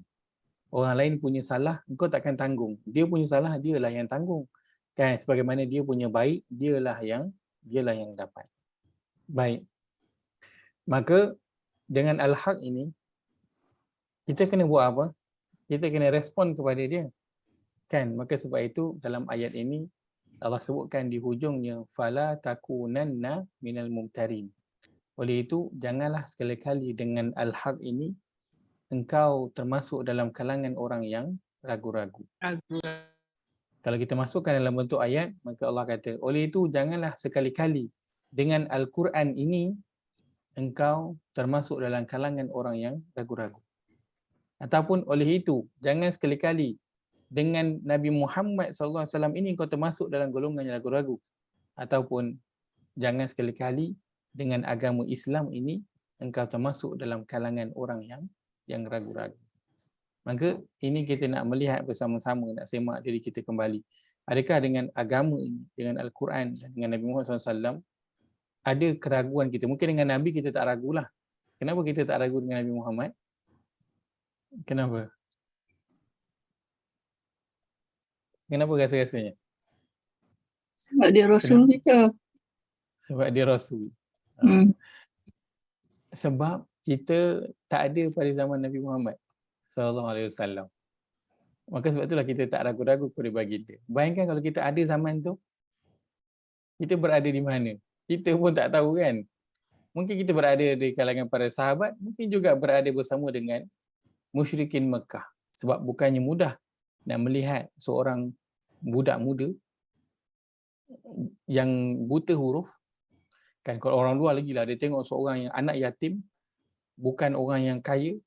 Orang lain punya salah, engkau tak akan tanggung. Dia punya salah, dialah yang tanggung. Kan, sebagaimana dia punya baik, dialah yang dapat. Baik. Maka dengan Al-Haq ini, kita kena buat apa? Kita kena respon kepada dia. Kan, maka sebab itu dalam ayat ini Allah sebutkan di hujungnya, fala takunanna minal mumtarin. Oleh itu, janganlah sekali-kali dengan Al-Haq ini engkau termasuk dalam kalangan orang yang ragu-ragu. Kalau kita masukkan dalam bentuk ayat, maka Allah kata, oleh itu janganlah sekali-kali dengan Al-Quran ini engkau termasuk dalam kalangan orang yang ragu-ragu. Ataupun oleh itu, jangan sekali-kali dengan Nabi Muhammad SAW ini engkau termasuk dalam golongan yang ragu-ragu. Ataupun jangan sekali-kali dengan agama Islam ini engkau termasuk dalam kalangan orang yang ragu-ragu. Maka ini kita nak melihat bersama-sama, nak semak diri kita kembali. Adakah dengan agama ini, dengan Al-Quran dan dengan Nabi Muhammad SAW, ada keraguan kita? Mungkin dengan Nabi kita tak ragulah. Kenapa kita tak ragu dengan Nabi Muhammad? Kenapa? Kenapa rasa-rasanya? Sebab dia Rasul kita. Sebab dia Rasul. Sebab kita tak ada pada zaman Nabi Muhammad SAW. Maka sebab itulah kita tak ragu-ragu kepada baginda. Bayangkan kalau kita ada zaman tu, kita berada di mana? Kita pun tak tahu kan. Mungkin kita berada di kalangan para sahabat, mungkin juga berada bersama dengan musyrikin Mekah. Sebab bukannya mudah nak melihat seorang budak muda yang buta huruf. Kan kalau orang luar lagi lah, dia tengok seorang yang anak yatim, bukan orang yang kaya,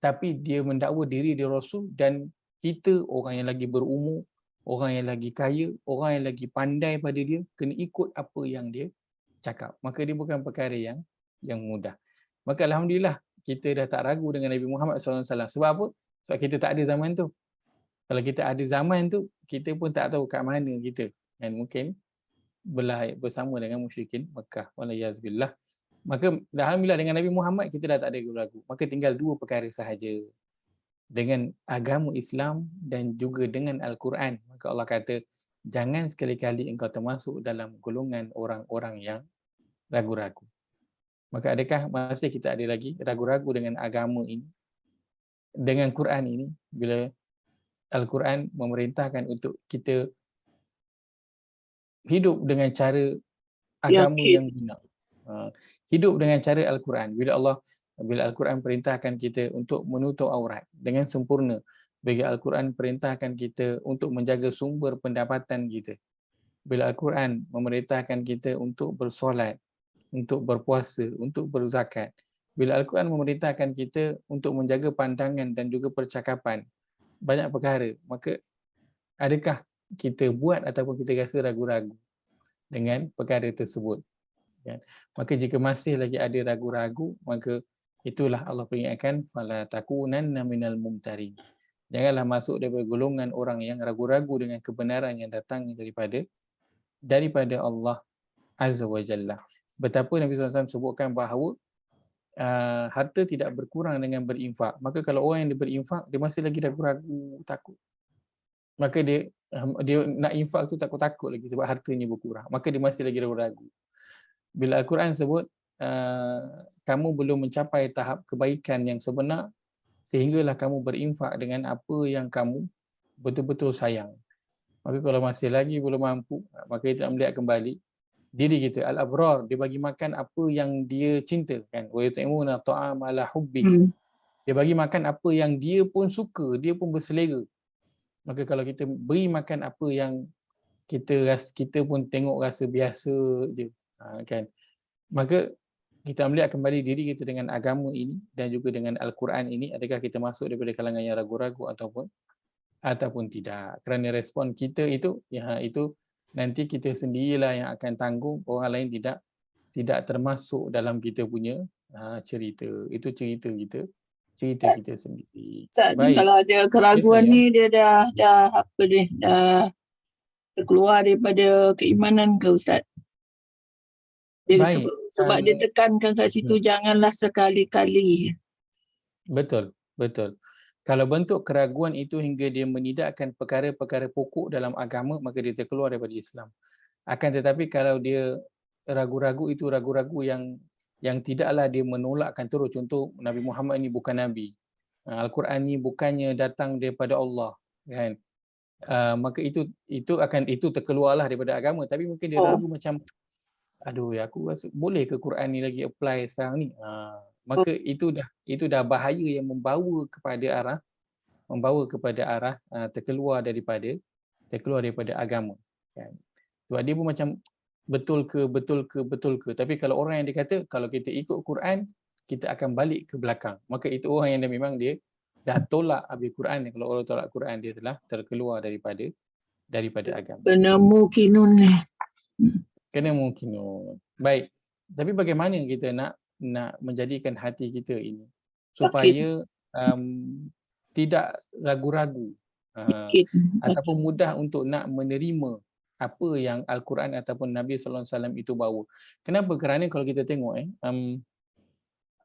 tapi dia mendakwa diri dia Rasul, dan kita orang yang lagi berumur, orang yang lagi kaya, orang yang lagi pandai pada dia, kena ikut apa yang dia cakap. Maka dia bukan perkara yang mudah. Maka Alhamdulillah, kita dah tak ragu dengan Nabi Muhammad SAW. Sebab apa? Sebab kita tak ada zaman tu. Kalau kita ada zaman tu, kita pun tak tahu kat mana kita. Dan mungkin bersama dengan musyrikin Mekah. Waliyazbillah. Maka alhamdulillah dengan Nabi Muhammad kita dah tak ada ragu. Maka tinggal dua perkara sahaja. Dengan agama Islam dan juga dengan Al-Quran. Maka Allah kata, jangan sekali-kali engkau termasuk dalam golongan orang-orang yang ragu-ragu. Maka adakah masih kita ada lagi ragu-ragu dengan agama ini, dengan Quran ini, bila Al-Quran memerintahkan untuk kita hidup dengan cara agama Yakin. yang benar. Hidup dengan cara Al-Quran. Bila Al-Quran perintahkan kita untuk menutup aurat dengan sempurna, bila Al-Quran perintahkan kita untuk menjaga sumber pendapatan kita, bila Al-Quran memerintahkan kita untuk bersolat, untuk berpuasa, untuk berzakat, bila Al-Quran memerintahkan kita untuk menjaga pandangan dan juga percakapan, banyak perkara, maka adakah kita buat ataupun kita rasa ragu-ragu dengan perkara tersebut? Maka jika masih lagi ada ragu-ragu, maka itulah Allah peringatkan, fala takunanna minal mumtarin. Janganlah masuk daripada golongan orang yang ragu-ragu dengan kebenaran yang datang daripada Allah Azza wa Jalla. Betapa Nabi SAW sebutkan bahawa harta tidak berkurang dengan berinfak. Maka kalau orang yang berinfak, dia masih lagi ragu-ragu, takut. Maka dia nak infak tu takut-takut lagi sebab hartanya berkurang. Maka dia masih lagi ragu-ragu. Bila Al-Quran sebut, kamu belum mencapai tahap kebaikan yang sebenar, sehinggalah kamu berinfak dengan apa yang kamu betul-betul sayang. Maka kalau masih lagi belum mampu, maka kita nak melihat kembali diri kita. Al-Abrar, dia bagi makan apa yang dia cinta, kan? Wa yut'imuna ta'ama ala hubbi. Dia bagi makan apa yang dia pun suka, dia pun berselera. Maka kalau kita beri makan apa yang kita pun tengok rasa biasa je, kan? Maka kita melihat kembali diri kita dengan agama ini dan juga dengan Al-Quran ini, adakah kita masuk daripada kalangan yang ragu-ragu ataupun tidak. Kerana respon kita itu, itu nanti kita sendirilah yang akan tanggung, orang lain tidak termasuk dalam kita punya cerita. Itu cerita kita sendiri. Ustaz, Baik. kalau ada keraguan saya. ni dia dah apa ni, dah keluar daripada keimanan ke Ustaz? Dia Baik. sebab dia tekankan kat situ, janganlah sekali-kali. Betul. Kalau bentuk keraguan itu hingga dia menidakkan perkara-perkara pokok dalam agama, maka dia terkeluar daripada Islam. Akan tetapi kalau dia ragu-ragu, itu ragu-ragu yang tidaklah dia menolakkan terus. Contoh, Nabi Muhammad ini bukan Nabi. Al-Quran ni bukannya datang daripada Allah, kan? Maka itu terkeluarlah daripada agama. Tapi mungkin dia ragu macam, aduh, aku rasa boleh ke Quran ni lagi apply sekarang ni? Maka itu dah bahaya yang membawa kepada arah terkeluar daripada agama, kan? Sebab dia pun macam betul ke. Tapi kalau orang yang dia kata kalau kita ikut Quran, kita akan balik ke belakang, maka itu orang yang memang dia dah tolak habis Quran. Kalau orang tolak Quran, dia telah terkeluar daripada agama. Penemu kinun ni. Kena mungkin. Baik. Tapi bagaimana kita nak menjadikan hati kita ini supaya tidak ragu-ragu ataupun mudah untuk nak menerima apa yang Al-Quran ataupun Nabi SAW itu bawa. Kenapa? Kerana kalau kita tengok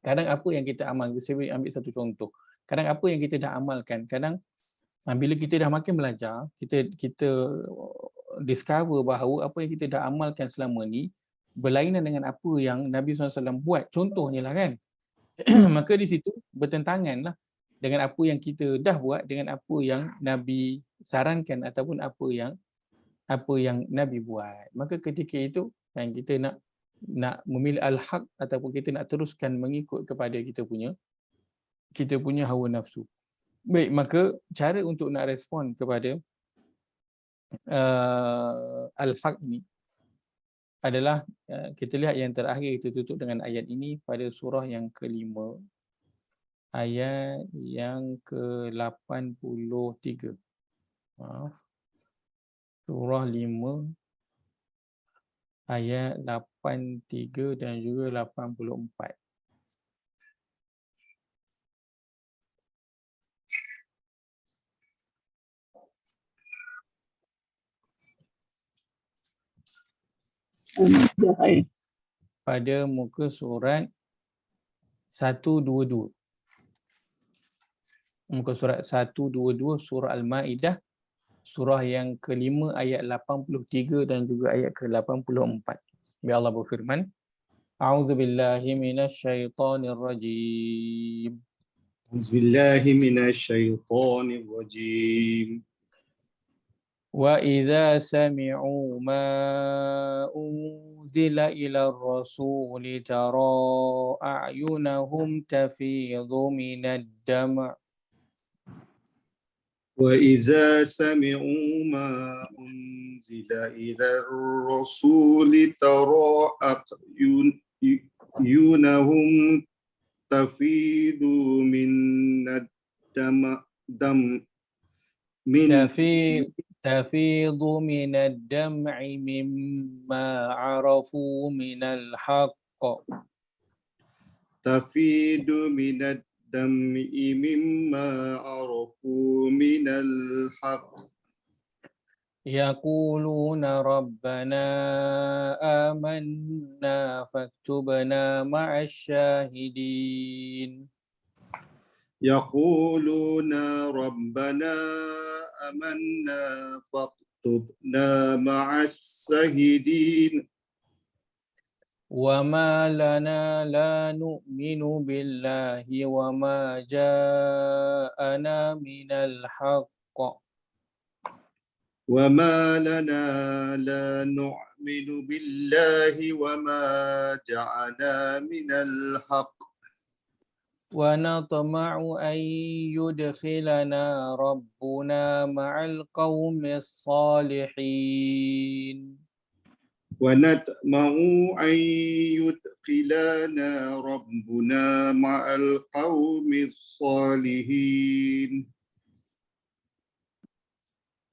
kadang apa yang kita amal, saya ambil satu contoh. Kadang apa yang kita dah amalkan, kadang bila kita dah makin belajar, kita discover bahawa apa yang kita dah amalkan selama ni berlainan dengan apa yang Nabi SAW buat. Contohnya lah, kan? Maka di situ bertentangan lah dengan apa yang kita dah buat dengan apa yang Nabi sarankan ataupun apa yang Nabi buat. Maka ketika itu, kan, kita nak memilih al-haq ataupun kita nak teruskan mengikut kepada kita punya hawa nafsu. Baik, maka cara untuk nak respon kepada al-haq ini adalah kita lihat yang terakhir, kita tutup dengan ayat ini pada surah yang ke-5, ayat yang ke-83. Surah 5 ayat 83 dan juga 84. Al-Maidah. pada muka surat 122. Muka surat 122 surah Al-Maidah, surah yang kelima ayat 83 dan juga ayat ke-84. Biar Allah berfirman, A'udzubillahi minasyaitonir rajim. Auzubillahi minasyaitonir rajim. وَإِذَا سَمِعُوا مَا أُنزِلَ إِلَى الرَّسُولِ تَرَى أَعْيُنَهُمْ تَفِيضُ مِنَ الدَّمْعِ وَإِذَا سَمِعُوا مَا أُنزِلَ إِلَى الرَّسُولِ تَرَى أَعْيُنَهُمْ تَفِيضُ مِنَ الدَّمْعِ تفيض من الدمع مما عرفوا من الحق تفيض من الدمع مما عرفوا من الحق يقولون ربنا آمنا فاكتبنا مع الشاهدين يقولون ربنا آمنا فاكتبنا مع الشاهدين وما لنا لا نؤمن بالله وما جاءنا من الحق وما لنا لا نؤمن بالله وما جاءنا من الحق ونطمع أن يدخلنا ربنا مع القوم الصالحين ونطمع أن يدخلنا ربنا مع القوم الصالحين.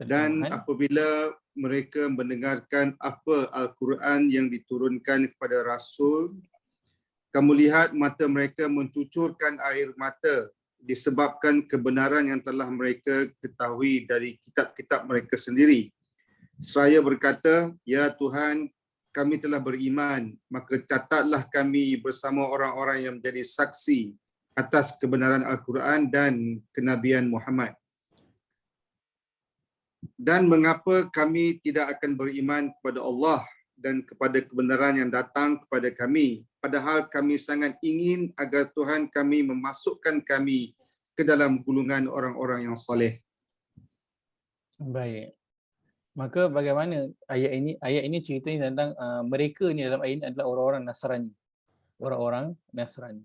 Dan apabila mereka mendengarkan apa Al-Quran yang diturunkan kepada Rasul, kamu lihat mata mereka mencucurkan air mata disebabkan kebenaran yang telah mereka ketahui dari kitab-kitab mereka sendiri. Seraya berkata, ya Tuhan, kami telah beriman, maka catatlah kami bersama orang-orang yang menjadi saksi atas kebenaran Al-Quran dan kenabian Muhammad. Dan mengapa kami tidak akan beriman kepada Allah dan kepada kebenaran yang datang kepada kami, padahal kami sangat ingin agar Tuhan kami memasukkan kami ke dalam golongan orang-orang yang soleh. Baik. Maka bagaimana ayat ini ceritanya tentang mereka ni dalam ayat ini adalah orang-orang Nasrani. Orang-orang Nasrani.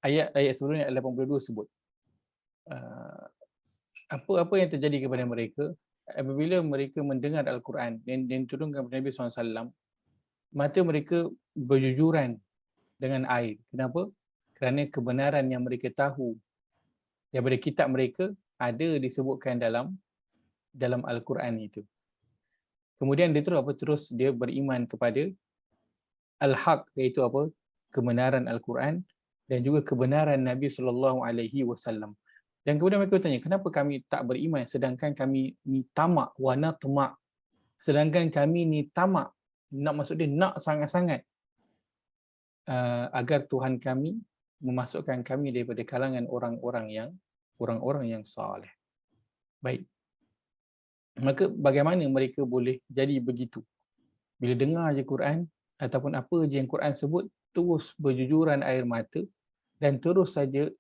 Ayat sebelumnya ayat 82 sebut. Apa yang terjadi kepada mereka apabila mereka mendengar Al-Quran yang diturunkan kepada Nabi SAW, mata mereka berjujuran dengan air. Kenapa? Kerana kebenaran yang mereka tahu daripada kitab mereka ada disebutkan dalam Al-Quran itu. Kemudian dia terus dia beriman kepada Al-Haq, iaitu apa? Kebenaran Al-Quran dan juga kebenaran Nabi SAW. Dan kemudian mereka bertanya, kenapa kami tak beriman sedangkan kami ni tamak, wana tamak. Sedangkan kami ni tamak, nak maksud dia nak sangat-sangat agar Tuhan kami memasukkan kami daripada kalangan orang-orang yang saleh. Baik. Maka bagaimana mereka boleh jadi begitu? Bila dengar je Quran ataupun apa je yang Quran sebut, terus berjujuran air mata dan terus saja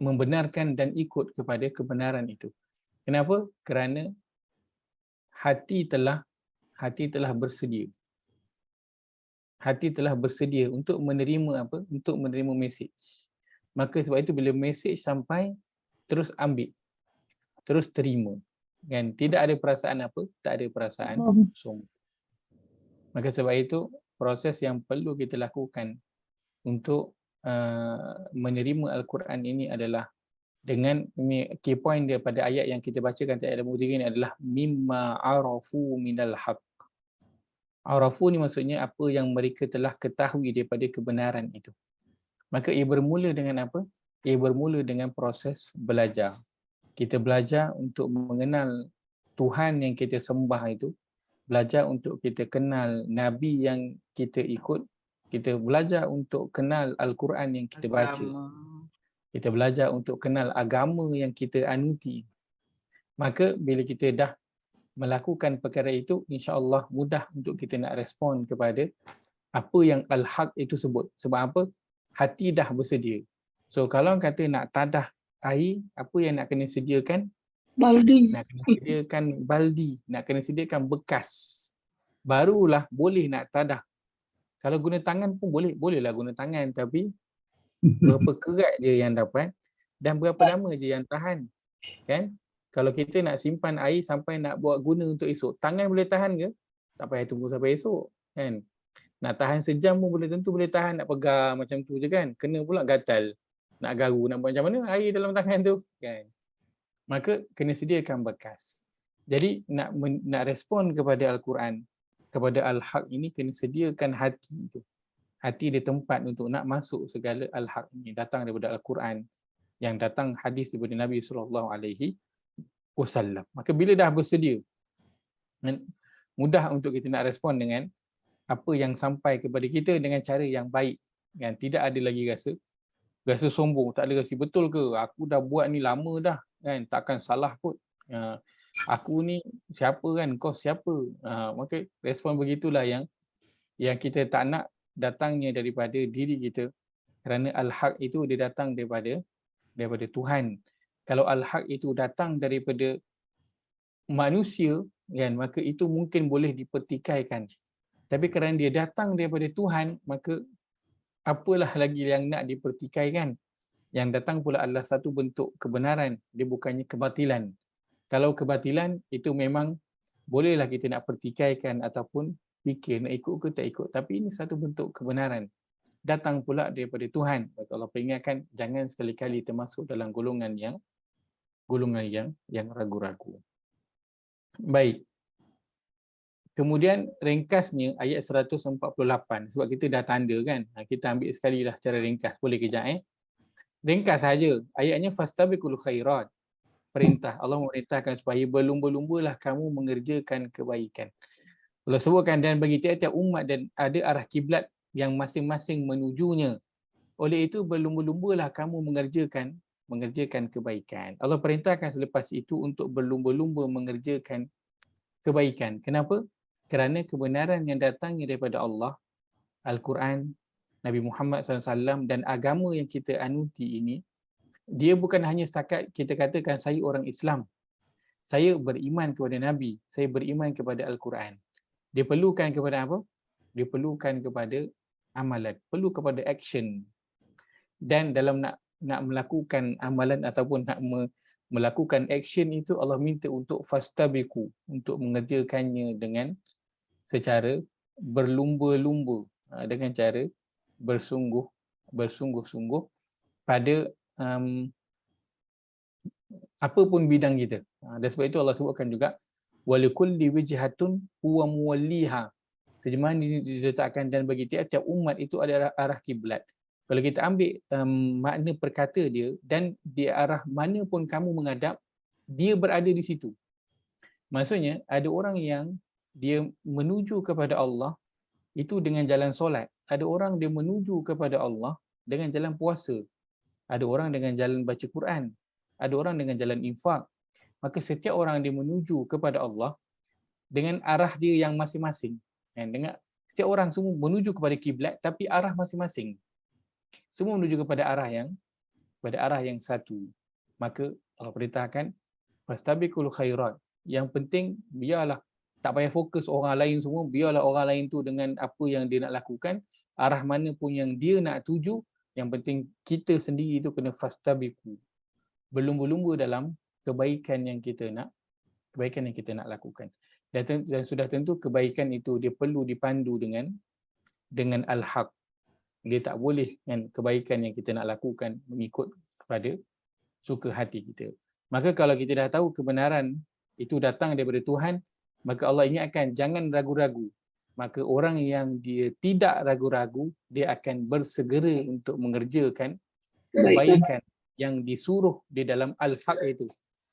membenarkan dan ikut kepada kebenaran itu. Kenapa? Kerana hati telah bersedia. Hati telah bersedia untuk menerima apa? Untuk menerima mesej. Maka sebab itu bila mesej sampai, terus ambil, terus terima. Kan? Tidak ada perasaan apa? Tak ada perasaan sombong. Maka sebab itu proses yang perlu kita lakukan untuk menerima Al-Quran ini adalah dengan ini key point dia pada ayat yang kita bacakan ayat 83 ini adalah mimma arafu minal haqq. Arafu ni maksudnya apa yang mereka telah ketahui daripada kebenaran itu. Maka ia bermula dengan apa? Ia bermula dengan proses belajar. Kita belajar untuk mengenal Tuhan yang kita sembah itu belajar untuk kita kenal Nabi yang kita ikut, kita belajar untuk kenal Al-Quran yang kita baca, kita belajar untuk kenal agama yang kita anuti. Maka bila kita dah melakukan perkara itu, insya-Allah mudah untuk kita nak respon kepada apa yang Al-Haq itu sebut. Sebab apa? Hati dah bersedia. So kalau kata nak tadah air, apa yang nak kena sediakan? Baldi. Nak kena sediakan baldi, nak kena sediakan bekas. Barulah boleh nak tadah. Kalau guna tangan pun bolehlah guna tangan, tapi berapa kerat je yang dapat dan berapa lama je yang tahan, kan? Kalau kita nak simpan air sampai nak buat guna untuk esok, tangan boleh tahan ke? Tak payah tunggu sampai esok, kan? Nak tahan sejam pun boleh, tentu boleh tahan. Nak pegang macam tu je kan, kena pula gatal, nak garu, nak buat macam mana air dalam tangan tu, kan? Maka kena sediakan bekas. Jadi nak respon kepada Al-Quran, kepada Al-Haq ini, kena sediakan hati itu. Hati dia tempat untuk nak masuk segala Al-Haq ini, datang daripada Al-Quran, yang datang hadis daripada Nabi SAW. Maka bila dah bersedia, mudah untuk kita nak respon dengan apa yang sampai kepada kita dengan cara yang baik, kan? Tidak ada lagi rasa sombong, tak ada rasa betul ke aku dah buat ni lama dah, kan, takkan salah kot, aku ni siapa kan, kau siapa. Maka respon begitulah yang kita tak nak datangnya daripada diri kita, kerana Al-Haq itu dia datang daripada Tuhan. Kalau Al-Haq itu datang daripada manusia, kan, maka itu mungkin boleh dipertikaikan. Tapi kerana dia datang daripada Tuhan, maka apalah lagi yang nak dipertikaikan. Yang datang pula adalah satu bentuk kebenaran, dia bukannya kebatilan. Kalau kebatilan itu memang bolehlah kita nak pertikaikan ataupun fikir nak ikut ke tak ikut. Tapi ini satu bentuk kebenaran, datang pula daripada Tuhan. Maka Allah peringatkan, jangan sekali-kali termasuk dalam golongan yang ragu-ragu. Baik. Kemudian ringkasnya ayat 148, sebab kita dah tanda kan. Kita ambil sekali lah secara ringkas. Boleh kejap ringkas saja. Ayatnya fastabiqul khairat. Perintah. Allah memerintahkan supaya berlumba-lumbalah kamu mengerjakan kebaikan. Allah sebutkan, dan bagi tiap-tiap umat dan ada arah kiblat yang masing-masing menujunya. Oleh itu berlumba-lumbalah kamu mengerjakan kebaikan. Allah perintahkan selepas itu untuk berlumba-lumba mengerjakan kebaikan. Kenapa? Kerana kebenaran yang datangnya daripada Allah, Al-Quran, Nabi Muhammad SAW dan agama yang kita anuti ini, dia bukan hanya setakat kita katakan saya orang Islam, saya beriman kepada Nabi, saya beriman kepada Al-Quran. Dia perlukan kepada apa? Dia perlukan kepada amalan, perlu kepada action. Dan dalam nak melakukan amalan ataupun nak melakukan action itu, Allah minta untuk fastabiqu, untuk mengerjakannya dengan secara berlumba-lumba, dengan cara bersungguh-sungguh pada apapun bidang kita. Dan sebab itu Allah sebutkan juga walikulli wijhatun huwa muwalliha. Terjemahan ini diletakkan, dan bagi tiap-tiap umat itu ada arah kiblat. Kalau kita ambil makna perkata dia, dan di arah mana pun kamu menghadap, dia berada di situ. Maksudnya ada orang yang dia menuju kepada Allah itu dengan jalan solat. Ada orang dia menuju kepada Allah dengan jalan puasa. Ada orang dengan jalan baca Quran. Ada orang dengan jalan infak. Maka setiap orang dia menuju kepada Allah dengan arah dia yang masing-masing. Dengan setiap orang semua menuju kepada kiblat, tapi arah masing-masing. Semua menuju kepada arah yang satu. Maka Allah perintahkan fastabiqul khairat. Yang penting biarlah tak payah fokus orang lain semua, biarlah orang lain tu dengan apa yang dia nak lakukan, arah mana pun yang dia nak tuju, yang penting kita sendiri itu kena fastabiqu. Berlumba-lumba dalam kebaikan yang kita nak lakukan. Dan sudah tentu kebaikan itu dia perlu dipandu dengan al-haq. Dia tak boleh kan kebaikan yang kita nak lakukan mengikut kepada suka hati kita. Maka kalau kita dah tahu kebenaran itu datang daripada Tuhan, maka Allah ingatkan jangan ragu-ragu. Maka orang yang dia tidak ragu-ragu, dia akan bersegera untuk mengerjakan kebaikan yang disuruh di dalam al-haq itu,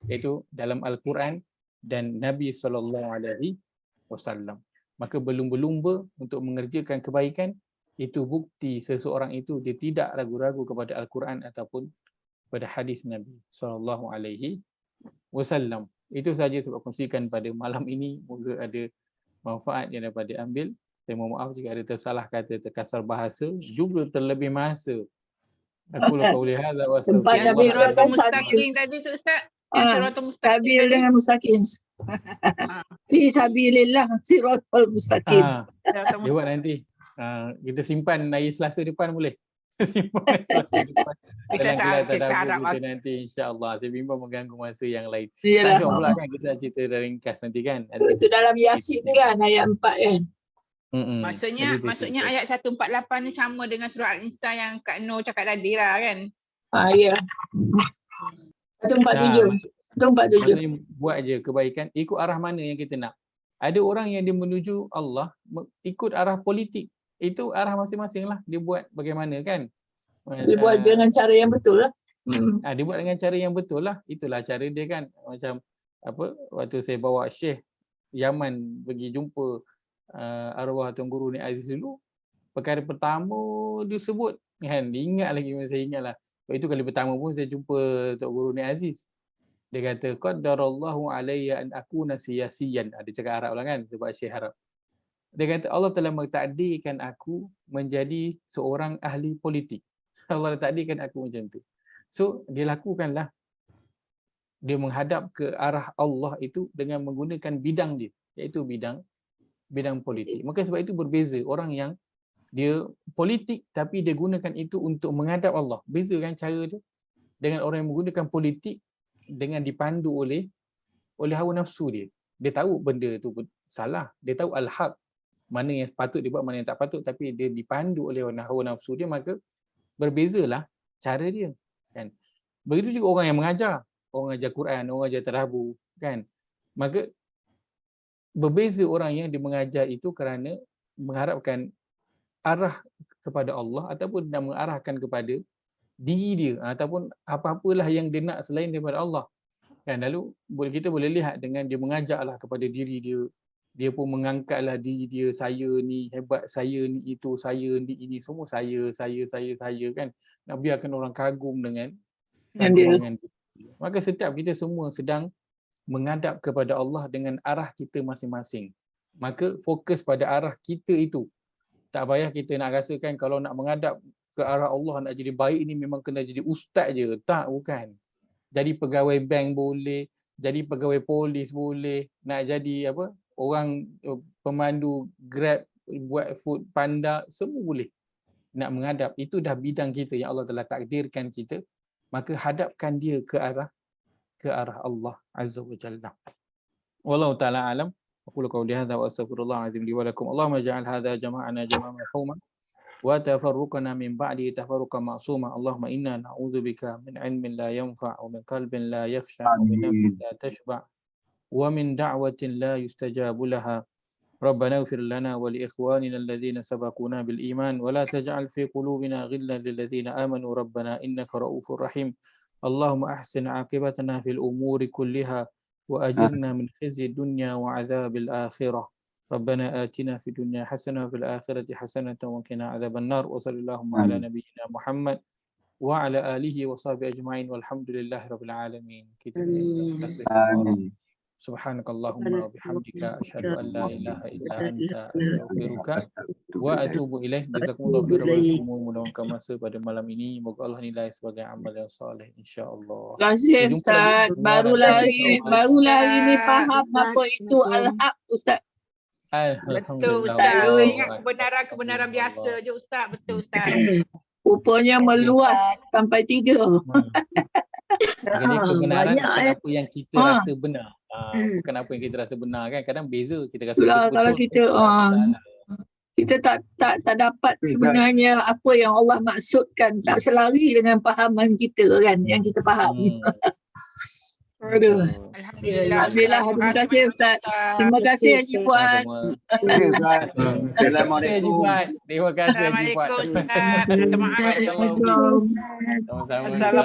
iaitu dalam Al-Quran dan Nabi SAW wasallam. Maka berlumba-lumba untuk mengerjakan kebaikan, itu bukti seseorang itu dia tidak ragu-ragu kepada Al-Quran ataupun pada hadis Nabi sallallahu alaihi wasallam. Itu saja sebab kongsikan pada malam ini. Moga ada manfaat yang dapat diambil. Saya mohon maaf jika ada tersalah kata, terkasar bahasa, juga terlebih masa. Aku qauli hadza wa Tempat Yang Nabi astaghfirullah. Siratul Siratul Mustaqim tadi tu Ustaz. Yang Siratul Mustaqim Sabil tadi. dengan mustaqim. Fi sabilillah siratul mustaqim. Siratul Dia buat nanti. Kita simpan hari Selasa depan boleh? Simpan Selasa depan. Bisa Dalam kelas kita tadabbur harap kita nanti insya-Allah. Saya bimbang mengganggu masa yang lain. Iyalah. Tak pula kan kita nak cerita dari ringkas nanti kan. Itu dalam Yasin kan ayat 4 kan. Maksudnya ayat 148 ni sama dengan surah Al-Insan yang Kak Nur cakap tadi lah kan. Ya. 147. 147. Maksudnya buat je kebaikan ikut arah mana yang kita nak. Ada orang yang dia menuju Allah ikut arah politik. Itu arah masing-masing lah. Dia buat bagaimana kan. Dia buat dengan cara yang betul lah. Dia buat dengan cara yang betul lah. Itulah cara dia kan. Macam apa waktu saya bawa Syekh Yaman pergi jumpa arwah Tuan Guru Ni Aziz dulu, perkara pertama dia sebut kan, dia ingat lagi, saya ingat lah. Itu kali pertama pun saya jumpa Tuan Guru Ni Aziz. Dia kata qaddarallahu alayya an akuna siyasiyan. Dia cakap Arab lah kan, sebab Syekh Arab. Dia kata Allah telah mentakdirkan aku menjadi seorang ahli politik. Allah takdirkan aku macam tu. So dia lakukanlah. Dia menghadap ke arah Allah itu dengan menggunakan bidang dia, iaitu bidang politik. Maka sebab itu berbeza orang yang dia politik tapi dia gunakan itu untuk menghadap Allah. Beza kan cara dia dengan orang yang menggunakan politik dengan dipandu oleh hawa nafsu dia. Dia tahu benda tu salah, dia tahu al-haq, mana yang patut dia buat, mana yang tak patut, tapi dia dipandu oleh hawa nafsu dia, maka berbezalah cara dia kan. Begitu juga orang yang mengajar, orang ajar Quran, orang ajar tadabbur kan. Maka berbeza orang yang dia mengajar itu kerana mengharapkan arah kepada Allah ataupun nak mengarahkan kepada diri dia ataupun apa-apalah yang dia nak selain daripada Allah. Kan, lalu kita boleh lihat dengan dia mengajaklah kepada diri dia. Dia pun mengangkatlah diri dia, saya ni hebat, saya ni itu, saya ni ini, semua saya kan. Nak biarkan orang kagum dengan dia. Maka setiap kita semua sedang menghadap kepada Allah dengan arah kita masing-masing. Maka fokus pada arah kita itu. Tak payah kita nak rasakan kalau nak menghadap ke arah Allah, nak jadi baik ni memang kena jadi ustaz je. Tak, bukan. Jadi pegawai bank boleh, jadi pegawai polis boleh, nak jadi apa? Orang pemandu Grab, buat food panda, semua boleh. Nak menghadap, itu dah bidang kita yang Allah telah takdirkan kita. Maka hadapkan dia ke arah Allah Azza wa Jalla. Wallahu ta'ala alam. Aqulu qawli hadha wa astaghfirullah azim li wa lakum. Allahumma ja'al hadha jama'ana jama'an marhuma wa tafarruqana min ba'di tafarruqan ma'suma. Allahumma inna na'udzubika min ilmin la yanfa' wa min qalbin la yakhsha wa min nafsin la tashba' wa min da'watin la yustajabu laha. ربنا اغفر لنا ولإخواننا الذين سبقونا بالإيمان ولا تجعل في قلوبنا غلا للذين آمنوا ربنا إنك رؤوف رحيم اللهم أحسن عاقبتنا في الأمور كلها وأجرنا من خزي الدنيا وعذاب الآخرة ربنا آتنا في الدنيا حسنة وفي الآخرة حسنة وقنا عذاب النار وصلى اللهم على نبينا محمد وعلى آله وصحبه أجمعين والحمد لله رب العالمين. Subhanakallahumma wa bihamdika asyhadu an la ilaha illa anta astaghfiruka wa atubu ilaih. Jazakumullahu khairan wa mudah-mudahan masa pada malam ini moga Allah nilai sebagai amal yang soleh insya-Allah. Terima kasih Ustaz. Barulah hari ni faham apa itu al-haq Ustaz. Betul Ustaz. Saya ingat kebenaran biasa je Ustaz. Betul Ustaz. Rupanya meluas sampai 3. Jadi kebenaran bukan apa yang kita rasa benar. Bukan apa yang kita rasa benar kan. Kadang beza kita rasa betul. Kalau kita tak dapat sebenarnya apa yang Allah maksudkan, tak selari dengan pahaman kita kan yang kita faham. Aduh. Alhamdulillah. Terima kasih Ustaz. Terima kasih Haji Puan. Assalamualaikum. Terima kasih Haji Puan. Assalamualaikum Ustaz. Minta maaf. Sama-sama.